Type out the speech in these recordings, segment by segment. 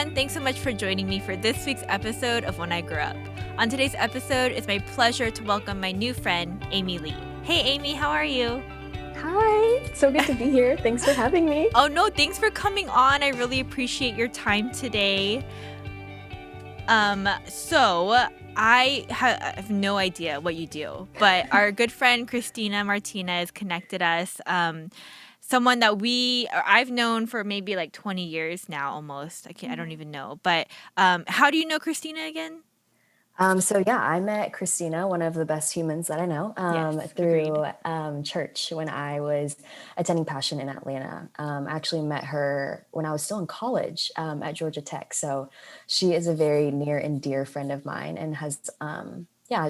everyone. Thanks so much for joining me for this week's episode of When I Grew Up. On today's episode, it's my pleasure to welcome my new friend, Amy Lee. Hey, Amy, how are you? Hi, so good to be here. Thanks for having me. Oh, no, thanks for coming on. I really appreciate your time today. So I have no idea what you do, but our good friend Christina Martinez connected us. Someone that I've known for maybe like 20 years now, almost. I don't even know. But how do you know Christina again? I met Christina, one of the best humans that I know, Yes, agreed. through church when I was attending Passion in Atlanta. I actually met her when I was still in college at Georgia Tech. So she is a very near and dear friend of mine and has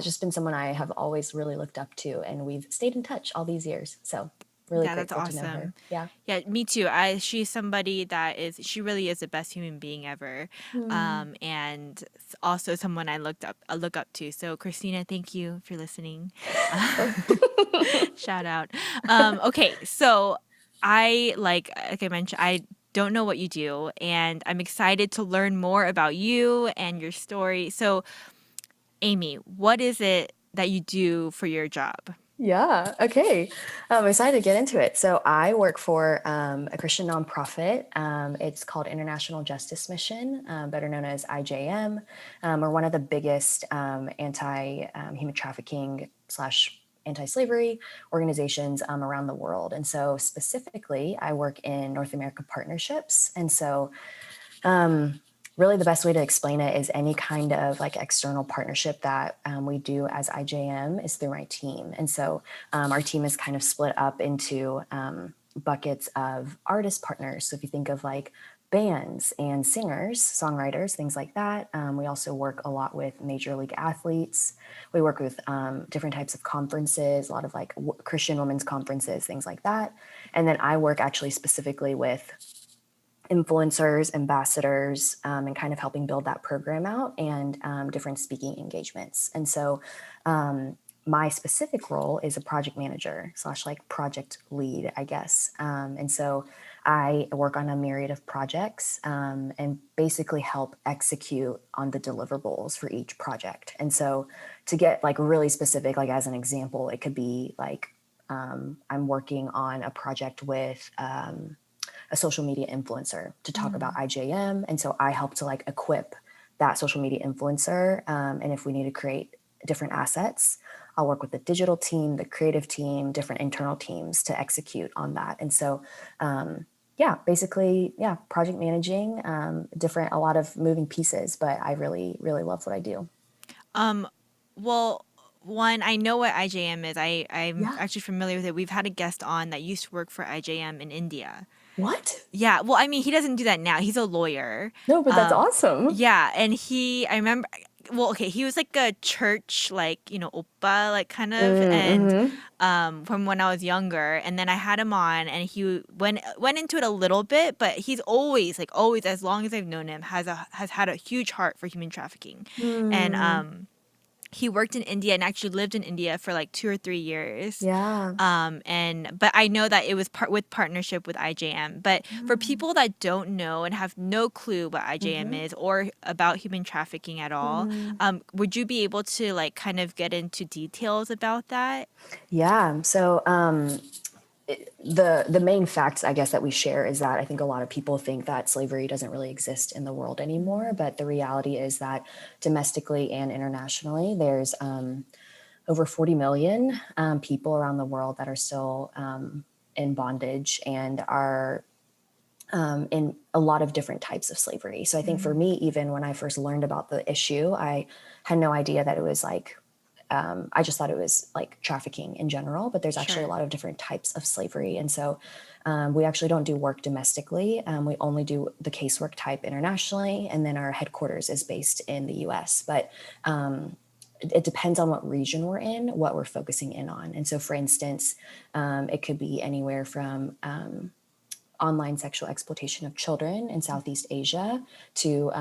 just been someone I have always really looked up to. And we've stayed in touch all these years. So really Yeah, that's grateful to know her. awesome. Yeah. Yeah, me too. She's somebody she really is the best human being ever. And also someone I look up to. So Christina, thank you for listening. Shout out. Okay, so like I mentioned, I don't know what you do, and I'm excited to learn more about you and your story. So, Amy, what is it that you do for your job? Yeah. Okay. I'm excited to get into it. So I work for a Christian nonprofit. It's called International Justice Mission, better known as IJM. We're one of the biggest anti-human trafficking / anti-slavery organizations around the world. And so specifically, I work in North America partnerships. And so really the best way to explain it is any kind of like external partnership that we do as IJM is through my team. And so our team is kind of split up into buckets of artist partners. So if you think of like bands and singers, songwriters, things like that. We also work a lot with major league athletes. We work with different types of conferences, a lot of like Christian women's conferences, things like that. And then I work actually specifically with influencers, ambassadors, and kind of helping build that program out and different speaking engagements. And so my specific role is a project manager / like project lead, I guess. And so I work on a myriad of projects and basically help execute on the deliverables for each project. And so to get like really specific, like as an example, it could be like I'm working on a project with a social media influencer to talk about IJM. And so I help to like equip that social media influencer. And if we need to create different assets, I'll work with the digital team, the creative team, different internal teams to execute on that. And so, basically, project managing, a lot of moving pieces, but I really, really love what I do. Well, one, I know what IJM is. I'm Yeah. actually familiar with it. We've had a guest on that used to work for IJM in India. What? Yeah, well, I mean, he doesn't do that now. He's a lawyer. No, but that's awesome. Yeah, and I remember, well, okay, he was like a church, like, oppa, like kind of, and from when I was younger, and then I had him on, and he went into it a little bit, but he's always, like, always, as long as I've known him, has had a huge heart for human trafficking, and he worked in India and actually lived in India for like 2 or 3 years. Yeah. But I know that it was with partnership with IJM. But for people that don't know and have no clue what IJM is or about human trafficking at all, would you be able to like kind of get into details about that? Yeah. So the main facts, I guess, that we share is that I think a lot of people think that slavery doesn't really exist in the world anymore. But the reality is that domestically and internationally, there's over 40 million people around the world that are still in bondage and are in a lot of different types of slavery. So I think for me, even when I first learned about the issue, I had no idea that it was like, I just thought it was like trafficking in general, but there's actually a lot of different types of slavery. And so we actually don't do work domestically. We only do the casework type internationally. And then our headquarters is based in the US. But it depends on what region we're in, what we're focusing in on. And so, for instance, it could be anywhere from online sexual exploitation of children in Southeast Asia to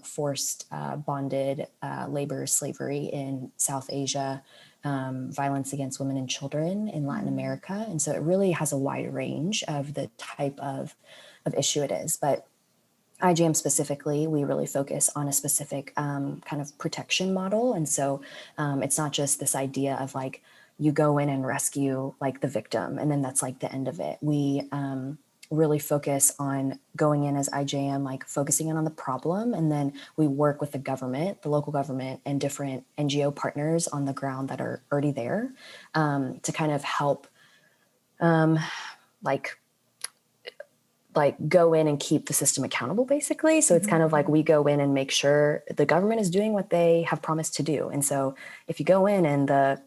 forced bonded labor slavery in South Asia, violence against women and children in Latin America. And so it really has a wide range of the type of issue it is. But IJM specifically, we really focus on a specific kind of protection model. And so it's not just this idea of like you go in and rescue like the victim and then that's like the end of it. We really focus on going in as IJM, like focusing in on the problem. And then we work with the government, the local government, and different NGO partners on the ground that are already there to kind of help like go in and keep the system accountable basically. So it's kind of like we go in and make sure the government is doing what they have promised to do. And so if you go in and the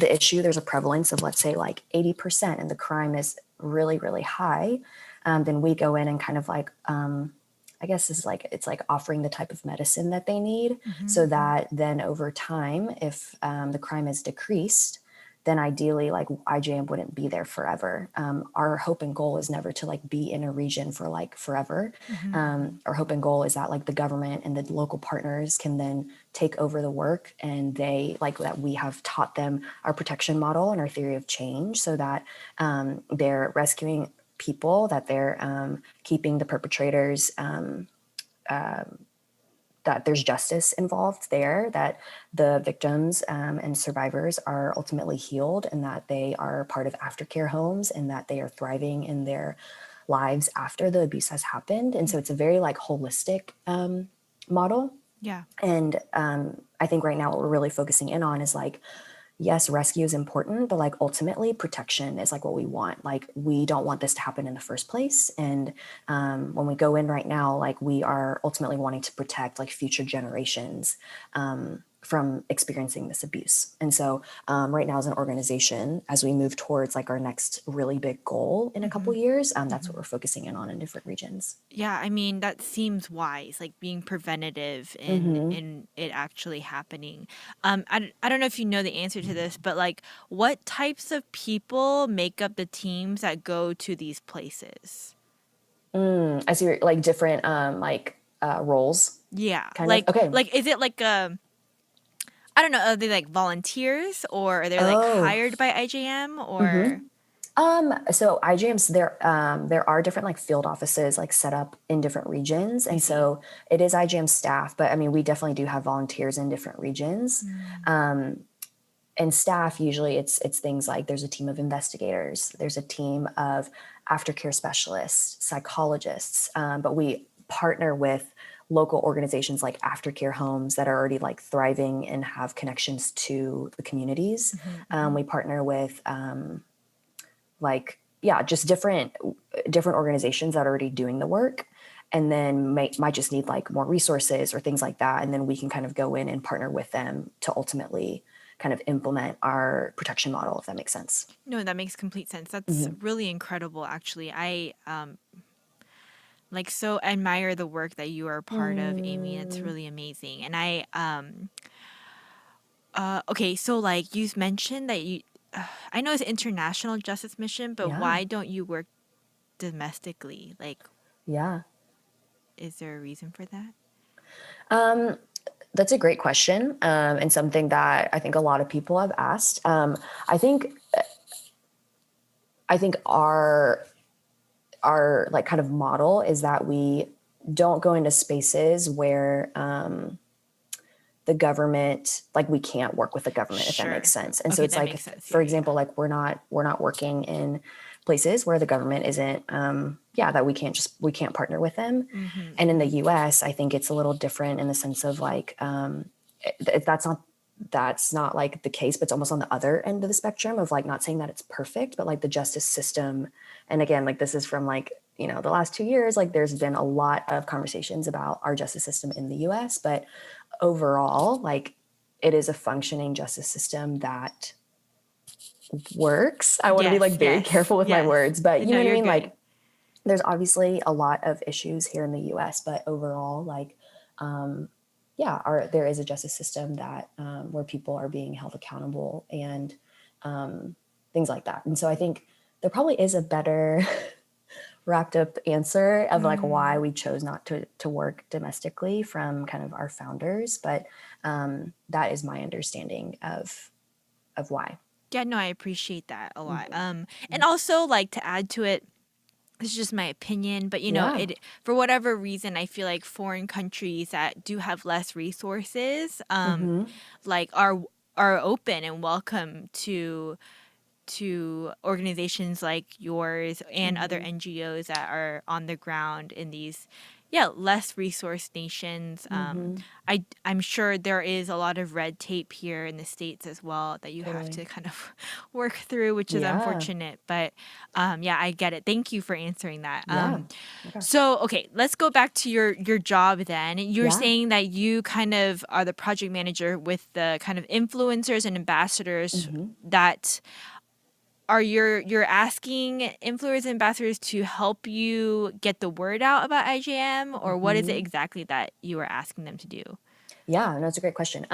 issue, there's a prevalence of let's say like 80% and the crime is really, really high, then we go in and kind of like I guess it's like offering the type of medicine that they need so that then over time, if the crime is decreased, then ideally like IJM wouldn't be there forever. Our hope and goal is never to like be in a region for like forever. Our hope and goal is that like the government and the local partners can then take over the work and they like that we have taught them our protection model and our theory of change so that they're rescuing people, that they're keeping the perpetrators that there's justice involved there, that the victims and survivors are ultimately healed and that they are part of aftercare homes and that they are thriving in their lives after the abuse has happened. And so it's a very like holistic model. Yeah. And I think right now what we're really focusing in on is like, yes, rescue is important, but like ultimately protection is like what we want. Like we don't want this to happen in the first place. And when we go in right now, like we are ultimately wanting to protect like future generations from experiencing this abuse. And so right now as an organization, as we move towards like our next really big goal in a couple years, that's what we're focusing in on in different regions. Yeah, I mean that seems wise, like being preventative in it actually happening. I don't know if you know the answer to this, but like what types of people make up the teams that go to these places? I see like different roles Yeah, kind of. Okay. like is it like I don't know, are they like volunteers or are they like Oh, hired by IJM or so IGMs there are different like field offices like set up in different regions, I and see. so it is IGM staff. But I mean, we definitely do have volunteers in different regions, and staff usually it's things like there's a team of investigators, there's a team of aftercare specialists, psychologists, but we partner with local organizations like aftercare homes that are already like thriving and have connections to the communities. We partner with like yeah just different organizations that are already doing the work and then might just need like more resources or things like that, and then we can kind of go in and partner with them to ultimately kind of implement our protection model, if that makes sense. No, that makes complete sense. That's really incredible actually. I like so admire the work that you are a part of, Amy. It's really amazing. And okay, so like you mentioned that you I know it's international justice mission, but Yeah, why don't you work domestically? Like yeah. is there a reason for that? That's a great question, and something that I think a lot of people have asked. I think our like kind of model is that we don't go into spaces where the government, like we can't work with the government, if that makes Sure. sense. And so Okay, it's that like, makes sense. for Yeah, yeah. example, like we're not working in places where the government isn't that we can't partner with them. And in the US I think it's a little different in the sense of like that's not like the case, but it's almost on the other end of the spectrum of like not saying that it's perfect, but like the justice system. And again, like this is from like, the last 2 years, like there's been a lot of conversations about our justice system in the US, but overall, like it is a functioning justice system that works. I want to be Yes, like very yes, careful with my yes. words, but you know No, what I you're mean? good. Like there's obviously a lot of issues here in the US, but overall, like, yeah, there is a justice system that where people are being held accountable and things like that. And so I think there probably is a better wrapped up answer of like why we chose not to work domestically from kind of our founders, but that is my understanding of why. Yeah, no, I appreciate that a lot. And also like to add to it, this is just my opinion, but Yeah. it for whatever reason, I feel like foreign countries that do have less resources, Mm-hmm. like are open and welcome to organizations like yours and other Mm-hmm. NGOs that are on the ground in these, yeah, less resource nations. Mm-hmm. I'm sure there is a lot of red tape here in the States as well that you have Totally. to kind of work through, which is Yeah. unfortunate. But yeah, I get it. Thank you for answering that. Yeah. My gosh. So okay, let's go back to your job then. You're Yeah. saying that you kind of are the project manager with the kind of influencers and ambassadors Mm-hmm. that are you're asking influencers and ambassadors to help you get the word out about IJM, or what is it Mm-hmm. exactly that you are asking them to do? Yeah, no, it's a great question.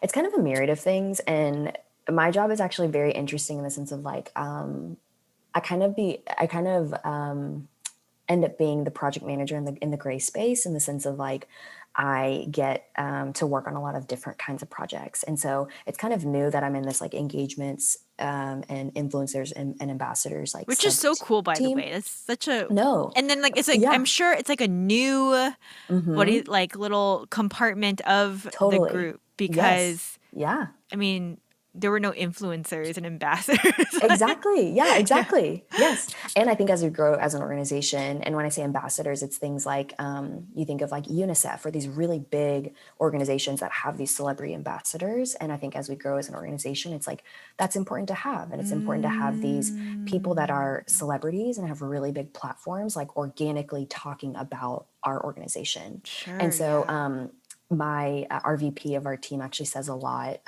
It's kind of a myriad of things, and my job is actually very interesting in the sense of like, I kind of end up being the project manager in the gray space in the sense of like I get to work on a lot of different kinds of projects, and so it's kind of new that I'm in this like engagements and influencers and ambassadors like Which is sub so cool, by the team. way. That's such a No, and then like it's like yeah, I'm sure it's like a new what do mm-hmm, you like little compartment of the totally, group yes, because yeah. I mean there were no influencers and ambassadors. Exactly. Yeah, Yeah. exactly. Yes. And I think as we grow as an organization, and when I say ambassadors, it's things like you think of like UNICEF or these really big organizations that have these celebrity ambassadors. And I think as we grow as an organization, it's like that's important to have. And it's important to have these people that Mm, are celebrities and have really big platforms, like organically talking about our organization. And sure, so, yeah. my our VP of our team actually says a lot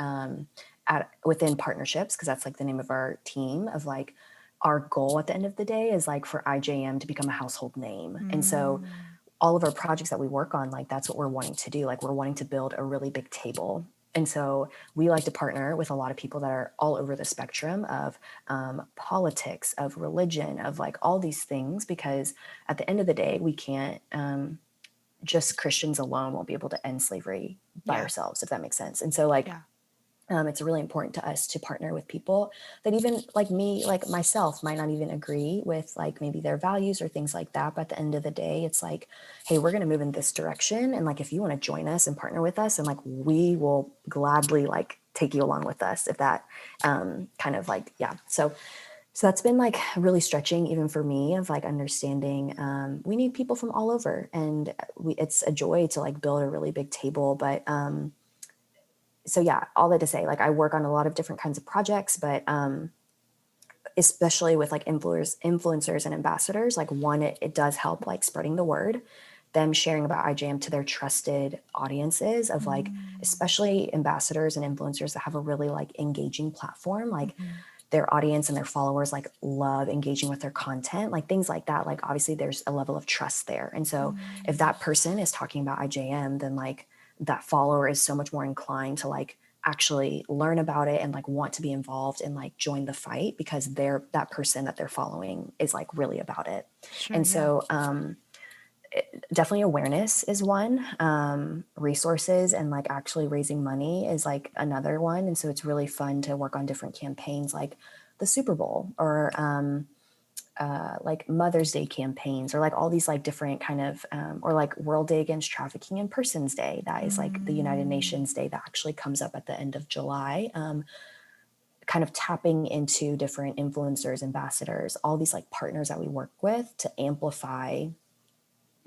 within partnerships, because that's like the name of our team, of like our goal at the end of the day is like for IJM to become a household name. And so Mm, all of our projects that we work on, like that's what we're wanting to do. Like we're wanting to build a really big table. And so we like to partner with a lot of people that are all over the spectrum of politics, of religion, of like all these things, because at the end of the day, we can't just Christians alone won't be able to end slavery by yeah, ourselves, if that makes sense. And so like yeah. it's really important to us to partner with people that even like me, like myself, might not even agree with like maybe their values or things like that. But at the end of the day, it's like, hey, we're going to move in this direction. And like, if you want to join us and partner with us, and like, we will gladly like take you along with us if that kind of like, yeah. So that's been like really stretching even for me of like understanding we need people from all over, and it's a joy to like build a really big table. But so yeah, all that to say, like I work on a lot of different kinds of projects, but especially with like influencers and ambassadors, like one, it does help like spreading the word, them sharing about IJM to their trusted audiences of like, Mm, especially ambassadors and influencers that have a really like engaging platform, like mhm. their audience and their followers like love engaging with their content, like things like that. Like obviously there's a level of trust there. And so if Mm, that person is talking about IJM, then like that follower is so much more inclined to like actually learn about it and like want to be involved and like join the fight, because they're that person that they're following is like really about it. sure, And yeah. so definitely awareness is one, resources and like actually raising money is like another one. And so it's really fun to work on different campaigns like the Super Bowl, or like Mother's Day campaigns, or like all these like different kind of or like World Day Against Trafficking in Persons Day, that is like the United Mm, Nations Day that actually comes up at the end of July. Kind of tapping into different influencers, ambassadors, all these like partners that we work with to amplify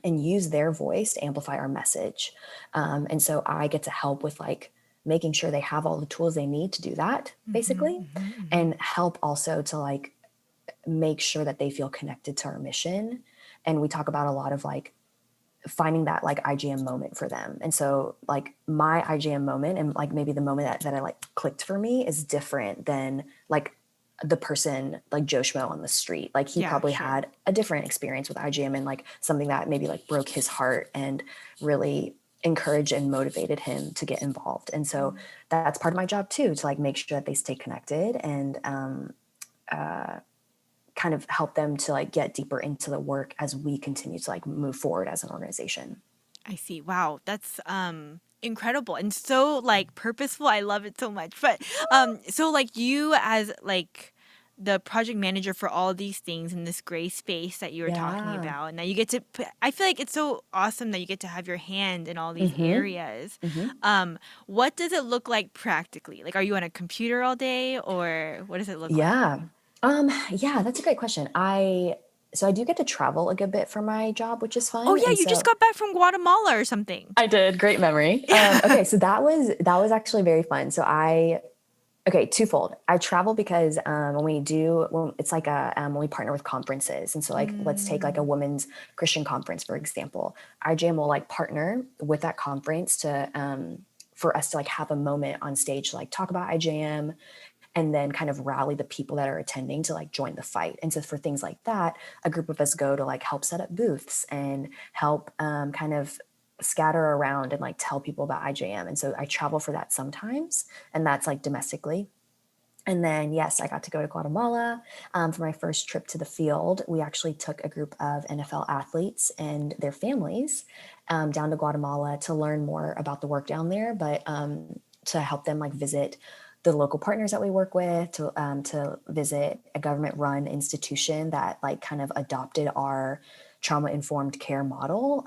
and use their voice to amplify our message. And so I get to help with like making sure they have all the tools they need to do that, mhm, basically, mhm, mhm. and help also to like make sure that they feel connected to our mission. And we talk about a lot of like finding that like IGM moment for them. And so like my IGM moment, and like maybe the moment that I like clicked for me, is different than like the person like Joe Schmo on the street. Like he Yeah, probably sure. had a different experience with IGM, and like something that maybe like broke his heart and really encouraged and motivated him to get involved. And so that's part of my job too, to like make sure that they stay connected and kind of help them to like get deeper into the work as we continue to like move forward as an organization. I see. Wow, that's incredible and so like purposeful. I love it so much. But so like you as like the project manager for all these things in this gray space that you were talking Yeah. about, and that you get to put, I feel like it's so awesome that you get to have your hand in all these Mm-hmm. areas. Mm-hmm. What does it look like practically? Like, are you on a computer all day, or what does it look like? Yeah. Yeah, that's a great question. I do get to travel a good bit for my job, which is Oh fun. yeah, And you just so got back from Guatemala or something. I did. Great memory. Yeah. Okay, so that was actually very fun. Okay, twofold. I travel because when it's like when we partner with conferences, and so like let's take like a Mm, women's Christian conference for example. IJM will like partner with that conference to for us to like have a moment on stage to like talk about IJM and then kind of rally the people that are attending to like join the fight. And so for things like that, a group of us go to like help set up booths and help kind of scatter around and like tell people about IJM. And so I travel for that sometimes, and that's like domestically. And then, yes, I got to go to Guatemala for my first trip to the field. We actually took a group of NFL athletes and their families down to Guatemala to learn more about the work down there, but to help them like visit the local partners that we work with, to visit a government-run institution that like kind of adopted our trauma-informed care model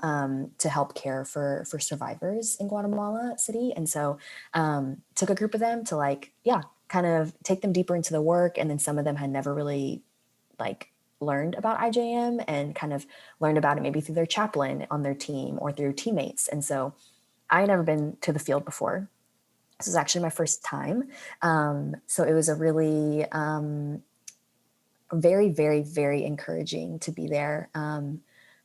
to help care for survivors in Guatemala City. And so took a group of them to like, yeah, kind of take them deeper into the work. And then some of them had never really like learned about IJM and kind of learned about it maybe through their chaplain on their team or through teammates. And so I had never been to the field before. This was actually my first time. So it was a really very, very, very encouraging to be there.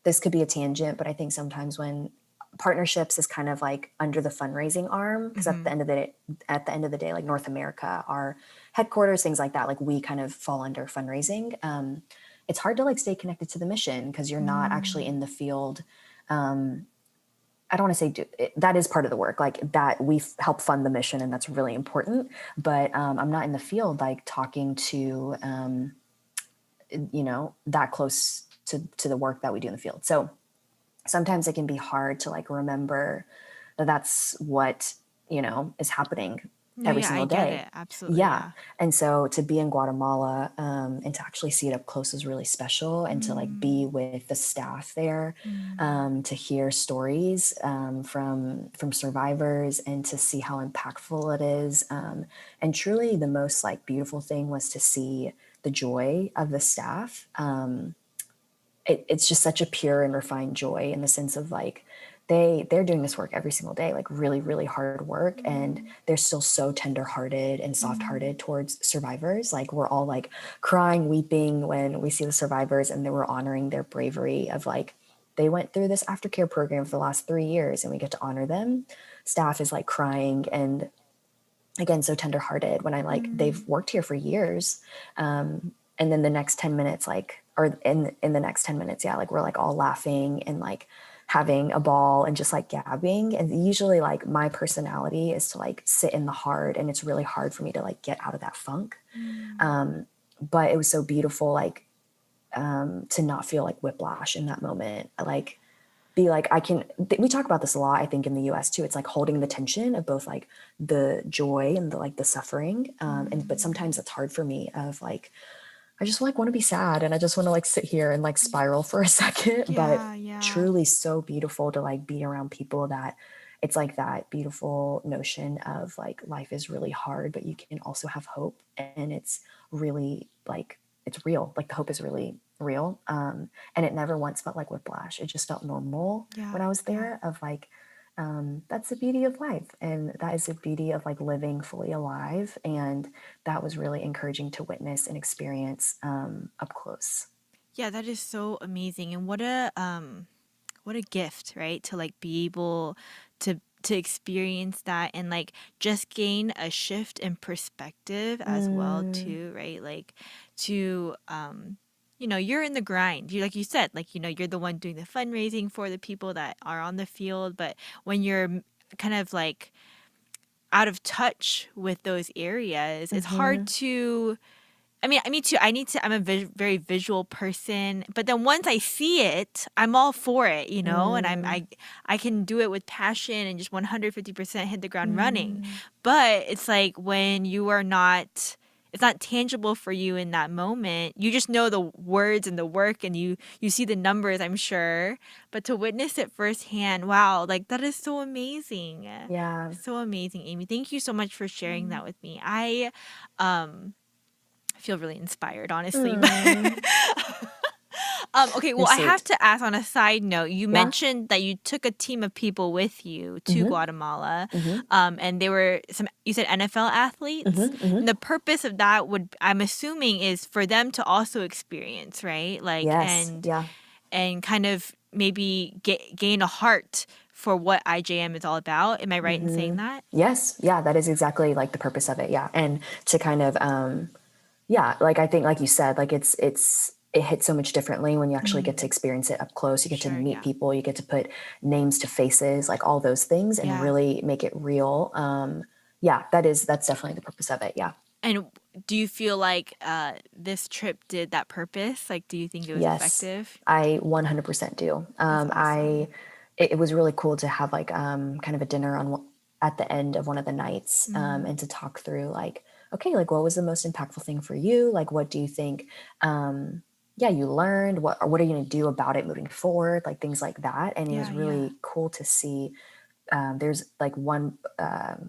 This could be a tangent, but I think sometimes when partnerships is kind of like under the fundraising arm, because mm-hmm. at the end of the day, like North America, our headquarters, things like that, like we kind of fall under fundraising. It's hard to like stay connected to the mission because you're not actually Mm, in the field. I don't want to say that is part of the work, like that we help fund the mission, and that's really important. But I'm not in the field, like talking to that close to the work that we do in the field. So sometimes it can be hard to like remember that that's what is happening no, every yeah, I single get day. it. Absolutely, Yeah. yeah. And so to be in Guatemala and to actually see it up close is really special, and to like be Mm, with the staff there, mm, to hear stories from survivors and to see how impactful it is. And truly the most like beautiful thing was to see the joy of the staff. It's just such a pure and refined joy in the sense of like they're doing this work every single day, like really, really hard work, and mm, they're still so tender-hearted and mm, soft-hearted towards survivors. Like we're all like crying, weeping when we see the survivors, and they were honoring their bravery of like they went through this aftercare program for the last 3 years, and we get to honor them. Staff is like crying and again so tenderhearted when I like they've mm. worked here for years, and then the next 10 minutes like or in the next 10 minutes, yeah, like we're like all laughing and like having a ball and just like gabbing. And usually like my personality is to like sit in the hard, and it's really hard for me to like get out of that funk. Mm. But it was so beautiful, like to not feel like whiplash in that moment, like be like we talk about this a lot I think in the US too. It's like holding the tension of both like the joy and the like the suffering, and but sometimes Mm. it's hard for me of like I just like want to be sad and I just want to like sit here and like spiral for a second. But Yeah, yeah. truly so beautiful to like be around people that it's like that beautiful notion of like life is really hard but you can also have hope, and it's really like it's real, like the hope is really real. And it never once felt like whiplash. It just felt normal when Yeah, I was yeah. there of like that's the beauty of life, and that is the beauty of like living fully alive. And that was really encouraging to witness and experience up close. Yeah, that is so amazing. And what a gift, right? To like be able to experience that and like just gain a shift in perspective as well Mm, too, right? Like to you're in the grind. You like you said, like you're the one doing the fundraising for the people that are on the field, but when you're kind of like out of touch with those areas, it's hard mm-hmm, to I mean, me too. I'm a very visual person, but then once I see it, I'm all for it, and mm, I can do it with passion and just 150% hit the ground running. mm, But it's like when you are not it's not tangible for you in that moment. You just know the words and the work, and you see the numbers, I'm sure. But to witness it firsthand, wow, like that is so amazing. Yeah. So amazing, Amy. Thank you so much for sharing that with me. I um feel really inspired, honestly. Mm, Okay, you're well, I have sweet. to ask on a side note, you Yeah. mentioned that you took a team of people with you to Mm-hmm. Guatemala, Mm-hmm. and they were some, you said NFL athletes. Mm-hmm. Mm-hmm. And the purpose of that would, I'm assuming, is for them to also experience, right? Like, Yes. Yeah. and kind of maybe gain a heart for what IJM is all about. Am I right in saying Mm-hmm. that? Yes. Yeah. That is exactly like the purpose of it. Yeah. And to kind of, yeah, like I think, like you said, like it hits so much differently when you actually get to experience it up close. You get to Sure, meet yeah. people, you get to put names to faces, like all those things, and Yeah. really make it real. Yeah, that's definitely the purpose of it. Yeah. And do you feel like this trip did that purpose? Like, do you think it was Yes, effective? I 100% do. That's awesome. It was really cool to have like kind of a dinner at the end of one of the nights, Mm, and to talk through like, okay, like what was the most impactful thing for you? Like, what do you think? Yeah, you learned what are you going to do about it moving forward? Like things like that. And it was yeah, yeah. really cool to see. There's like one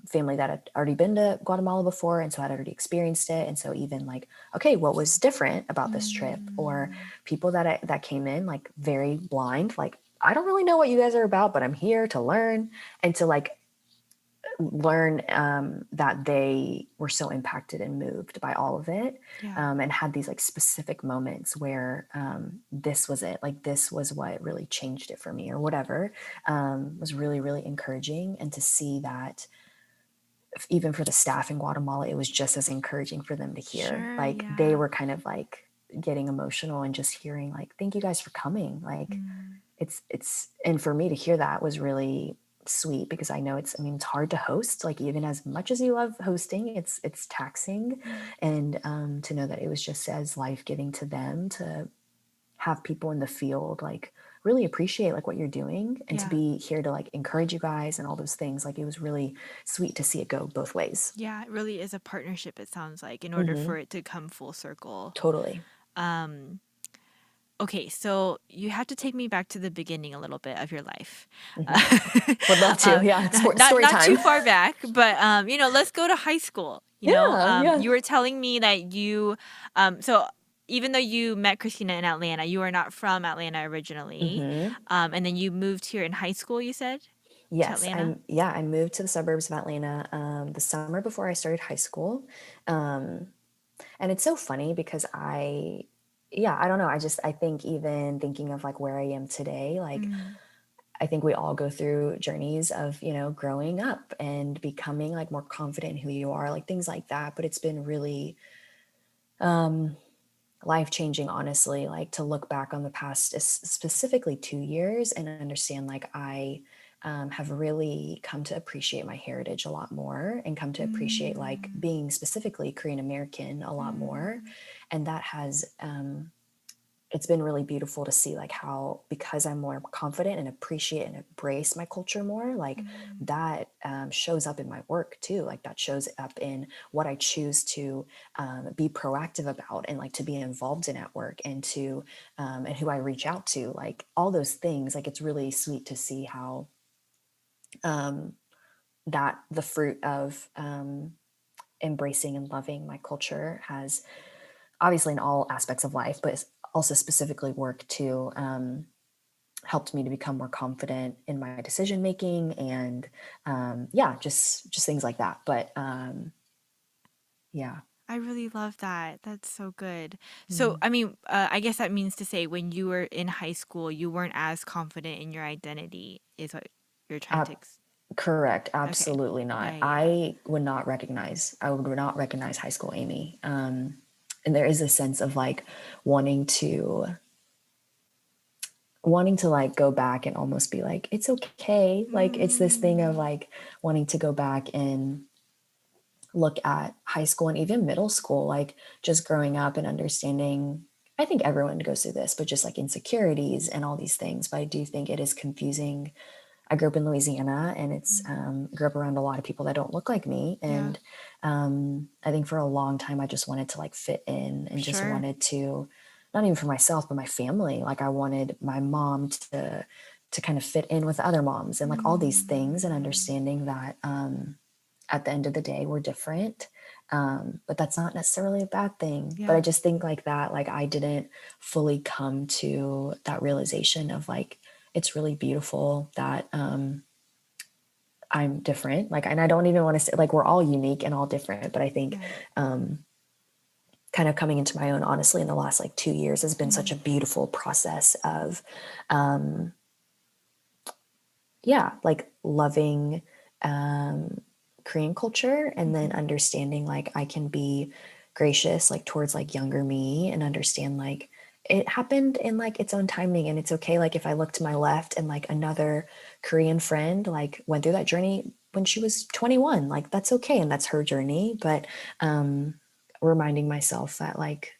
family that had already been to Guatemala before, and so I'd already experienced it. And so even like, okay, what was different about this trip? Or Mm, people that came in like very blind, like I don't really know what you guys are about, but I'm here to learn and to like learn that they were so impacted and moved by all of it, yeah, and had these like specific moments where this was it, like this was what really changed it for me or whatever, was really, really encouraging. And to see that even for the staff in Guatemala, it was just as encouraging for them to hear. sure, Like they yeah. were kind of like getting emotional and just hearing like, thank you guys for coming. Like Mm, and for me to hear that was really sweet, because I know I mean, it's hard to host, like even as much as you love hosting, it's taxing. mm, And to know that it was just as life-giving to them to have people in the field like really appreciate like what you're doing, and to yeah, be here to like encourage you guys and all those things, like it was really sweet to see it go both ways. yeah. It really is a partnership, it sounds like, in order Mm-hmm. for it to come full circle. Totally. Um, okay, so you have to take me back to the beginning a little bit of your life. Mm-hmm. Would love to. Yeah. Story Not too time. far back, but let's go to high school. Yeah. Yeah. You were telling me that so even though you met Christina in Atlanta, you are not from Atlanta originally, Mm-hmm. and then you moved here in high school. You said to Yes, Atlanta. I moved to the suburbs of Atlanta the summer before I started high school. Um, and it's so funny because yeah, I don't know. I think even thinking of like where I am today, like Mm, I think we all go through journeys of, growing up and becoming like more confident in who you are, like things like that. But it's been really life changing, honestly, like to look back on the past, specifically 2 years, and understand like I have really come to appreciate my heritage a lot more, and come to appreciate like mm, being specifically Korean American a lot more. mm, And that has it's been really beautiful to see like how, because I'm more confident and appreciate and embrace my culture more, like mm. that shows up in my work too. Like that shows up in what I choose to be proactive about, and like to be involved in at work, and to and who I reach out to, like all those things. Like it's really sweet to see how that the fruit of embracing and loving my culture has, obviously in all aspects of life, but also specifically work too, helped me to become more confident in my decision making, and yeah, just things like that. But yeah. I really love that. That's so good. So, Mm. I mean, I guess that means to say when you were in high school, you weren't as confident in your identity, is what you're trying Uh, to. correct. Okay. Absolutely Yeah, not. yeah. I would not recognize high school Amy. And there is a sense of like wanting to like go back and almost be like, it's okay. Like it's this thing of Mm, like wanting to go back and look at high school and even middle school, like just growing up and understanding. I think everyone goes through this, but just like insecurities and all these things. But I do think it is confusing. I grew up in Louisiana, and Mm. grew up around a lot of people that don't look like me. Yeah. And I think for a long time, I just wanted to like fit in, and just Sure. wanted to, not even for myself, but my family. Like I wanted my mom to kind of fit in with other moms, and like all these things, and Mm. understanding that at the end of the day, we're different. But that's not necessarily a bad thing. But I Yeah. just think like that, like I didn't fully come to that realization of like, it's really beautiful that I'm different. Like, and I don't even want to say like we're all unique and all different, but I think Yeah. kind of coming into my own, honestly, in the last like 2 years has been such Mm. a beautiful process of, yeah, like loving Korean culture, and then Mhm. understanding like I can be gracious like towards like younger me, and understand like it happened in like its own timing, and it's okay. Like if I look to my left and like another Korean friend like went through that journey when she was 21, like that's okay, and that's her journey. But reminding myself that like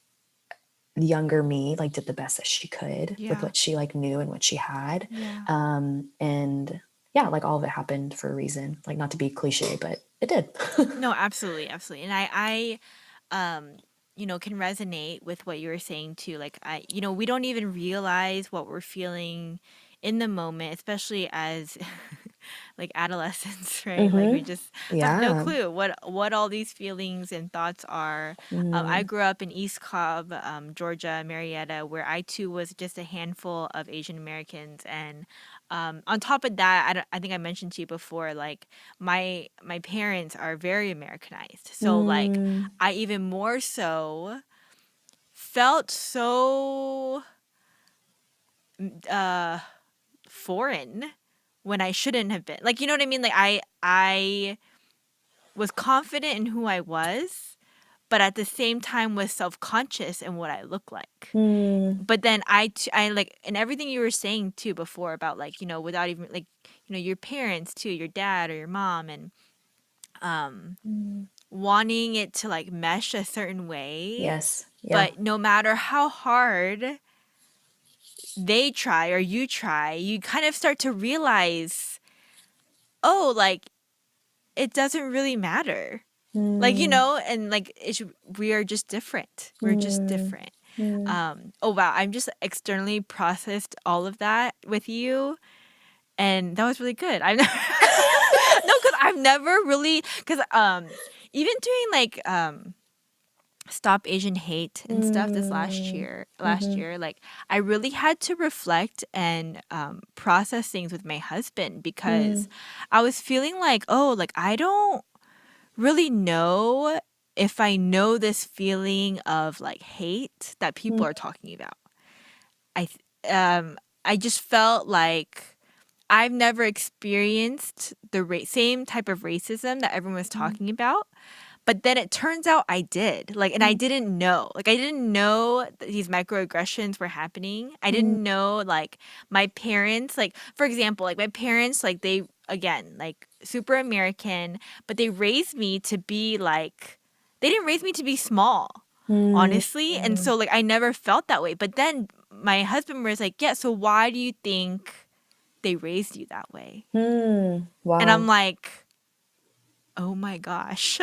the younger me like did the best that she could with Yeah. what she like knew and what she had. Yeah. And yeah, like all of it happened for a reason. Like not to be cliche, but it did. No, absolutely, absolutely. And um, can resonate with what you were saying too. Like we don't even realize what we're feeling in the moment, especially as like adolescents, right? Like we just have no Yeah. clue what all these feelings and thoughts are. I grew up in East Cobb, Georgia, Marietta, where I too was just a handful of Asian Americans, and on top of that, I think I mentioned to you before, like my parents are very Americanized, so like Mm, I even more so felt so uh foreign when I shouldn't have been. Like, you know what I mean? Like I was confident in who I was, but at the same time was self-conscious in what I look like. mm, But then I like, and everything you were saying too before about like, without even like, your parents too, your dad or your mom, and mm. wanting it to like mesh a certain way, Yes. Yeah. but no matter how hard they try or you try, you kind of start to realize, oh, like it doesn't really matter. Like, Mm, and like we are just different. We're just mm, different. mm, Oh wow, I'm just externally processed all of that with you, and that was really good. I'm no, because I've never really, because even doing like Stop Asian Hate and stuff this mm, last mhm, year, like I really had to reflect and process things with my husband, mm, because I was feeling like, oh, like I don't really know if I know this feeling of like hate that mm, people are talking about. I just felt like I've never experienced the same type of racism that everyone was mm, talking about. But then it turns out I did. Like, and I mm, didn't know. Like, I didn't know that these microaggressions were happening. I mm, didn't know, like, my parents, like, for example, like, my parents, like, they, again, like, super American, but they raised me to be, like, they didn't raise me to be small, mm, honestly. And mm, so, like, I never felt that way. But then my husband was like, yeah, so why do you think they raised you that way? mm. And I'm Wow. like, oh my gosh.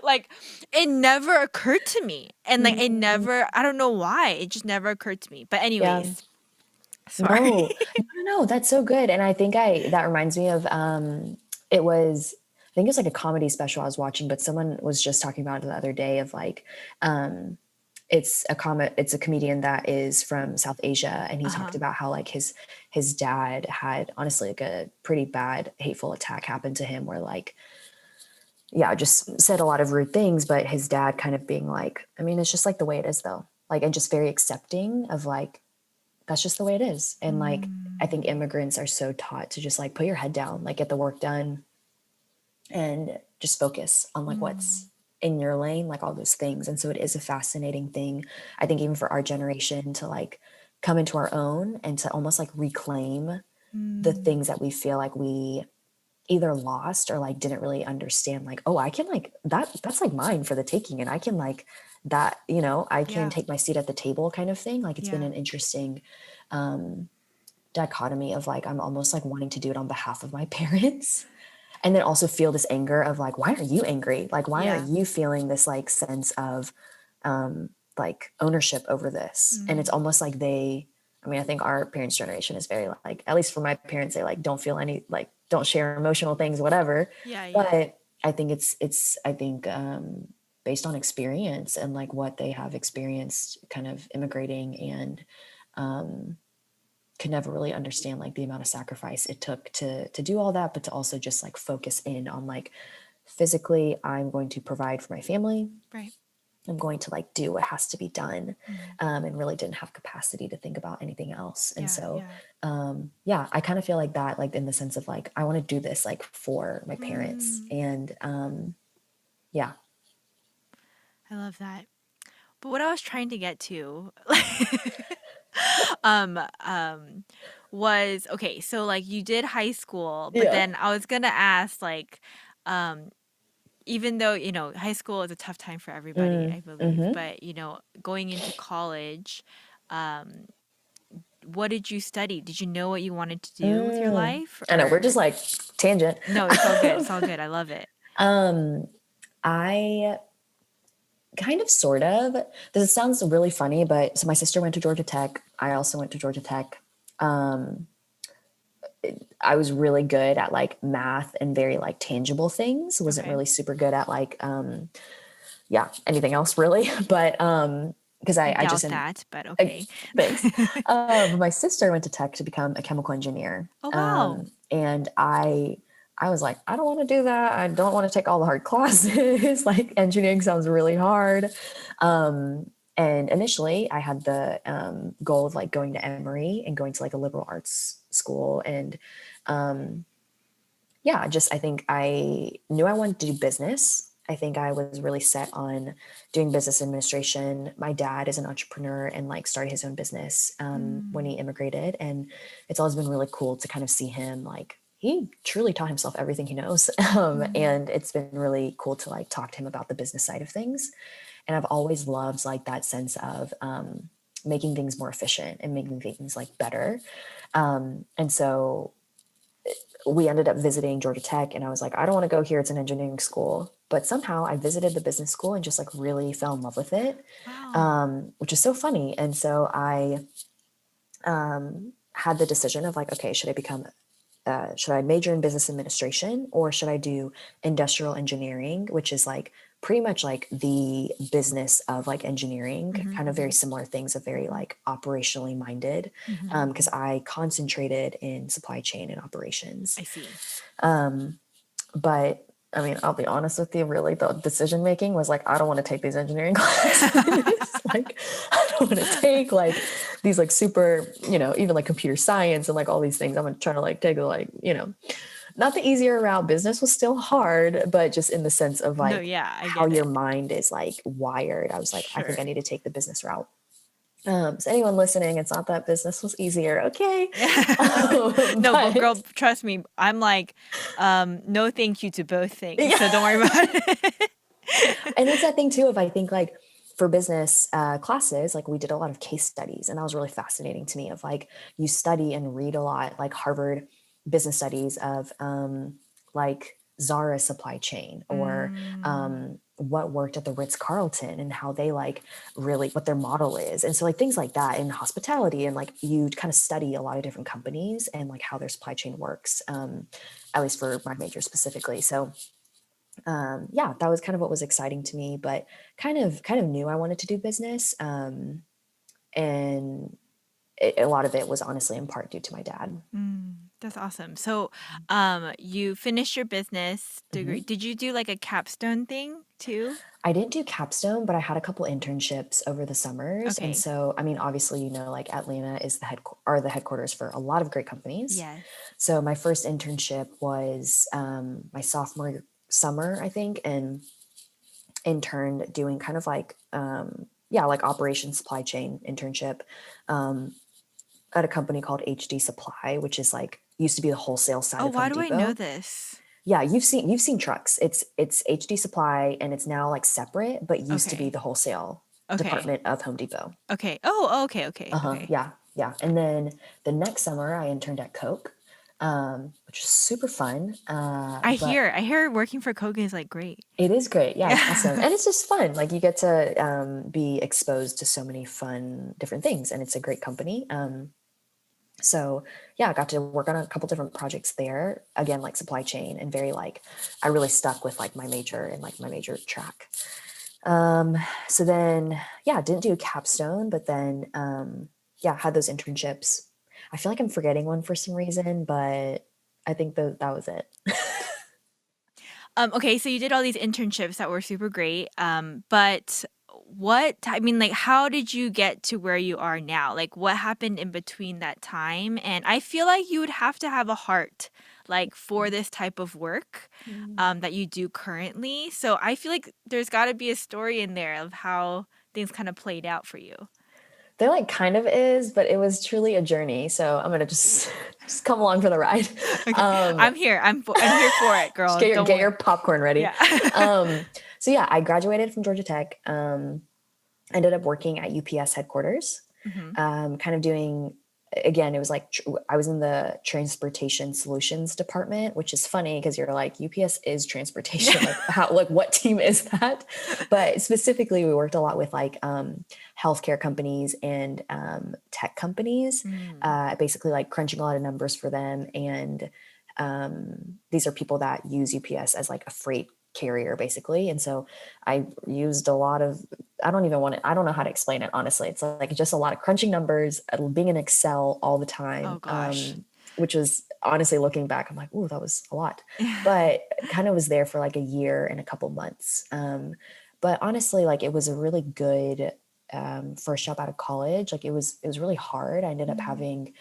Like it never occurred to me. And like it Mm, never, I don't know why. It just never occurred to me. But yeah. anyways, sorry. No, no, no, no, that's so good. And I think that reminds me of, it was, I think it was like a comedy special I was watching, but someone was just talking about it the other day of like, um, it's a comedian that is from South Asia. And he talked Uh-huh. about how like his dad had honestly like a pretty bad hateful attack happen to him, where like, yeah, just said a lot of rude things, but his dad kind of being like, I mean, it's just like the way it is though. Like, and just very accepting of like, that's just the way it is. And like, I think Mm, immigrants are so taught to just like put your head down, like get the work done, and just focus on like mm, what's in your lane, like all those things. And so it is a fascinating thing, I think, even for our generation to like come into our own and to almost like reclaim the mm. things that we feel like we either lost or like didn't really understand, like, oh, I can like that's like mine for the taking, and I can like that, I can Yeah. take my seat at the table kind of thing. Like it's been Yeah. an interesting dichotomy of like, I'm almost like wanting to do it on behalf of my parents. And then also feel this anger of like, why are you angry? Like, why aren't Yeah. you feeling this like sense of like ownership over this? And it's Mm. almost like I mean, I think our parents' generation is very like, at least for my parents, they like don't feel any like don't share emotional things, whatever. Yeah, yeah. But I think I think based on experience and like what they have experienced kind of immigrating and could never really understand like the amount of sacrifice it took to do all that, but to also just like focus in on like physically, I'm going to provide for my family. Right. I'm going to like do what has to be done, Mm. and really didn't have capacity to think about anything else. And Yeah, so, yeah. yeah, I kind of feel like that, like in the sense of like, I want to do this like for my parents. Mm. And yeah. I love that. But what I was trying to get to, um, um, was okay. So like you did high school, but Yeah. then I was gonna ask like, um, even though high school is a tough time for everybody, I believe, Mm-hmm. but going into college, um, what did you study? Did you know what you wanted to do with your life, I know we're or just like tangent. no? It's all good. It's all good. I love it. I kind of, sort of. This sounds really funny, but so my sister went to Georgia Tech. I also went to Georgia Tech. I was really good at like math and very like tangible things. Wasn't Okay. really super good at like, yeah, anything else really. But because I I just, doubt that, but okay. thanks. My sister went to Tech to become a chemical engineer. Oh wow. And I was like, I don't want to do that. I don't want to take all the hard classes. Like engineering sounds really hard. And initially I had the goal of like going to Emory and going to like a liberal arts school. And yeah, just I think I knew I wanted to do business. I think I was really set on doing business administration. My dad is an entrepreneur and like started his own business when he Mm. immigrated, and it's always been really cool to kind of see him like he truly taught himself everything he knows, Mm. and it's been really cool to like talk to him about the business side of things. And I've always loved like that sense of making things more efficient and making things like better. And so we ended up visiting Georgia Tech, and I was like, I don't want to go here. It's an engineering school. But somehow I visited the business school and just like really fell in love with it, Wow. which is so funny. And so I had the decision of like, okay, should I major in business administration or should I do industrial engineering, which is like pretty much like the business of like engineering, Mm-hmm, kind of very mm-hmm, similar things, of very mm-hmm, like operationally minded, mm-hmm. because I concentrated in supply chain and operations. I see. But I mean, I'll be honest with you, really, the decision making was like, I don't want to take these engineering classes. Like, I don't want to take like these like super, even like computer science and like all these things. I'm trying to like take like, not the easier route. Business was still hard, but just in the sense of No, like yeah, I how get your it. mind is like wired. I was like, I think I Sure. need to take the business route. So anyone listening, it's not that business was easier. Okay. No, but girl, But trust me, I'm like, no thank you to both things. yeah. So don't worry about it. And it's that thing too of I think like for business classes, like we did a lot of case studies, and that was really fascinating to me. Of like you study and read a lot, like Harvard business studies of like Zara supply chain, or Mm, what worked at the Ritz Carlton and how they like really what their model is, and so like things like that in hospitality, and like you kind of study a lot of different companies and like how their supply chain works. At least for my major specifically, so yeah, that was kind of what was exciting to me, but kind of knew I wanted to do business. And a lot of it was honestly in part due to my dad. that's awesome. So, you finished your business Hmm. degree. Did you do like a capstone thing too? I didn't do capstone, but I had a couple internships over the summers. And Okay. so, I mean, obviously, like Atlanta is the headquarters for a lot of great companies. Yes. So my first internship was my sophomore summer, I think, and interned doing kind of like yeah, like operations supply chain internship at a company called HD Supply, which is like used to be the wholesale side Oh, of Home why do I know Depot. this? Yeah, you've seen trucks. It's HD Supply, and it's now like separate, but used to be Okay. the wholesale Okay. department of Home Depot. Okay. Oh, okay, okay, Uh-huh. okay. Yeah. Yeah. And then the next summer I interned at Coke, which was super fun. But I hear working for Coke is like great. it is great. Yeah, it's awesome. Yeah. And it's just fun. Like you get to be exposed to so many fun different things, and it's a great company. So yeah, I got to work on a couple different projects there. Again, like supply chain, and very like I really stuck with like my major and like my major track. So then yeah, didn't do a capstone, but then yeah, had those internships. I feel like I'm forgetting one for some reason, but I think that was it. Okay, so you did all these internships that were super great. But what, I mean, like, how did you get to where you are now? Like, what happened in between that time? And I feel like you would have to have a heart, like, for this type of work, that you do currently. So I feel like there's got to be a story in there of how things kind of played out for you. There like kind of is, but it was truly a journey. So I'm gonna just just come along for the ride. Okay, Um, I'm here for it, just girl. Don't get your worry. popcorn ready. Yeah. Um, so yeah, I graduated from Georgia Tech. Ended up working at UPS headquarters, Hmm. kind of doing again it was like I was in the transportation solutions department, which is funny because you're like UPS is transportation, like how like what team is that? But specifically we worked a lot with like healthcare companies and tech companies, Mm, basically like crunching a lot of numbers for them. And these are people that use UPS as like a freight carrier basically. And so I used a lot of, I don't know how to explain it, honestly. It's like just a lot of crunching numbers, being in Excel all the oh time, gosh. which was honestly looking back, I'm like, ooh, that was a lot. But kind of was there for like a year and a couple months. But honestly, like it was a really good first job out of college. Like it was really hard. I ended up Mm. having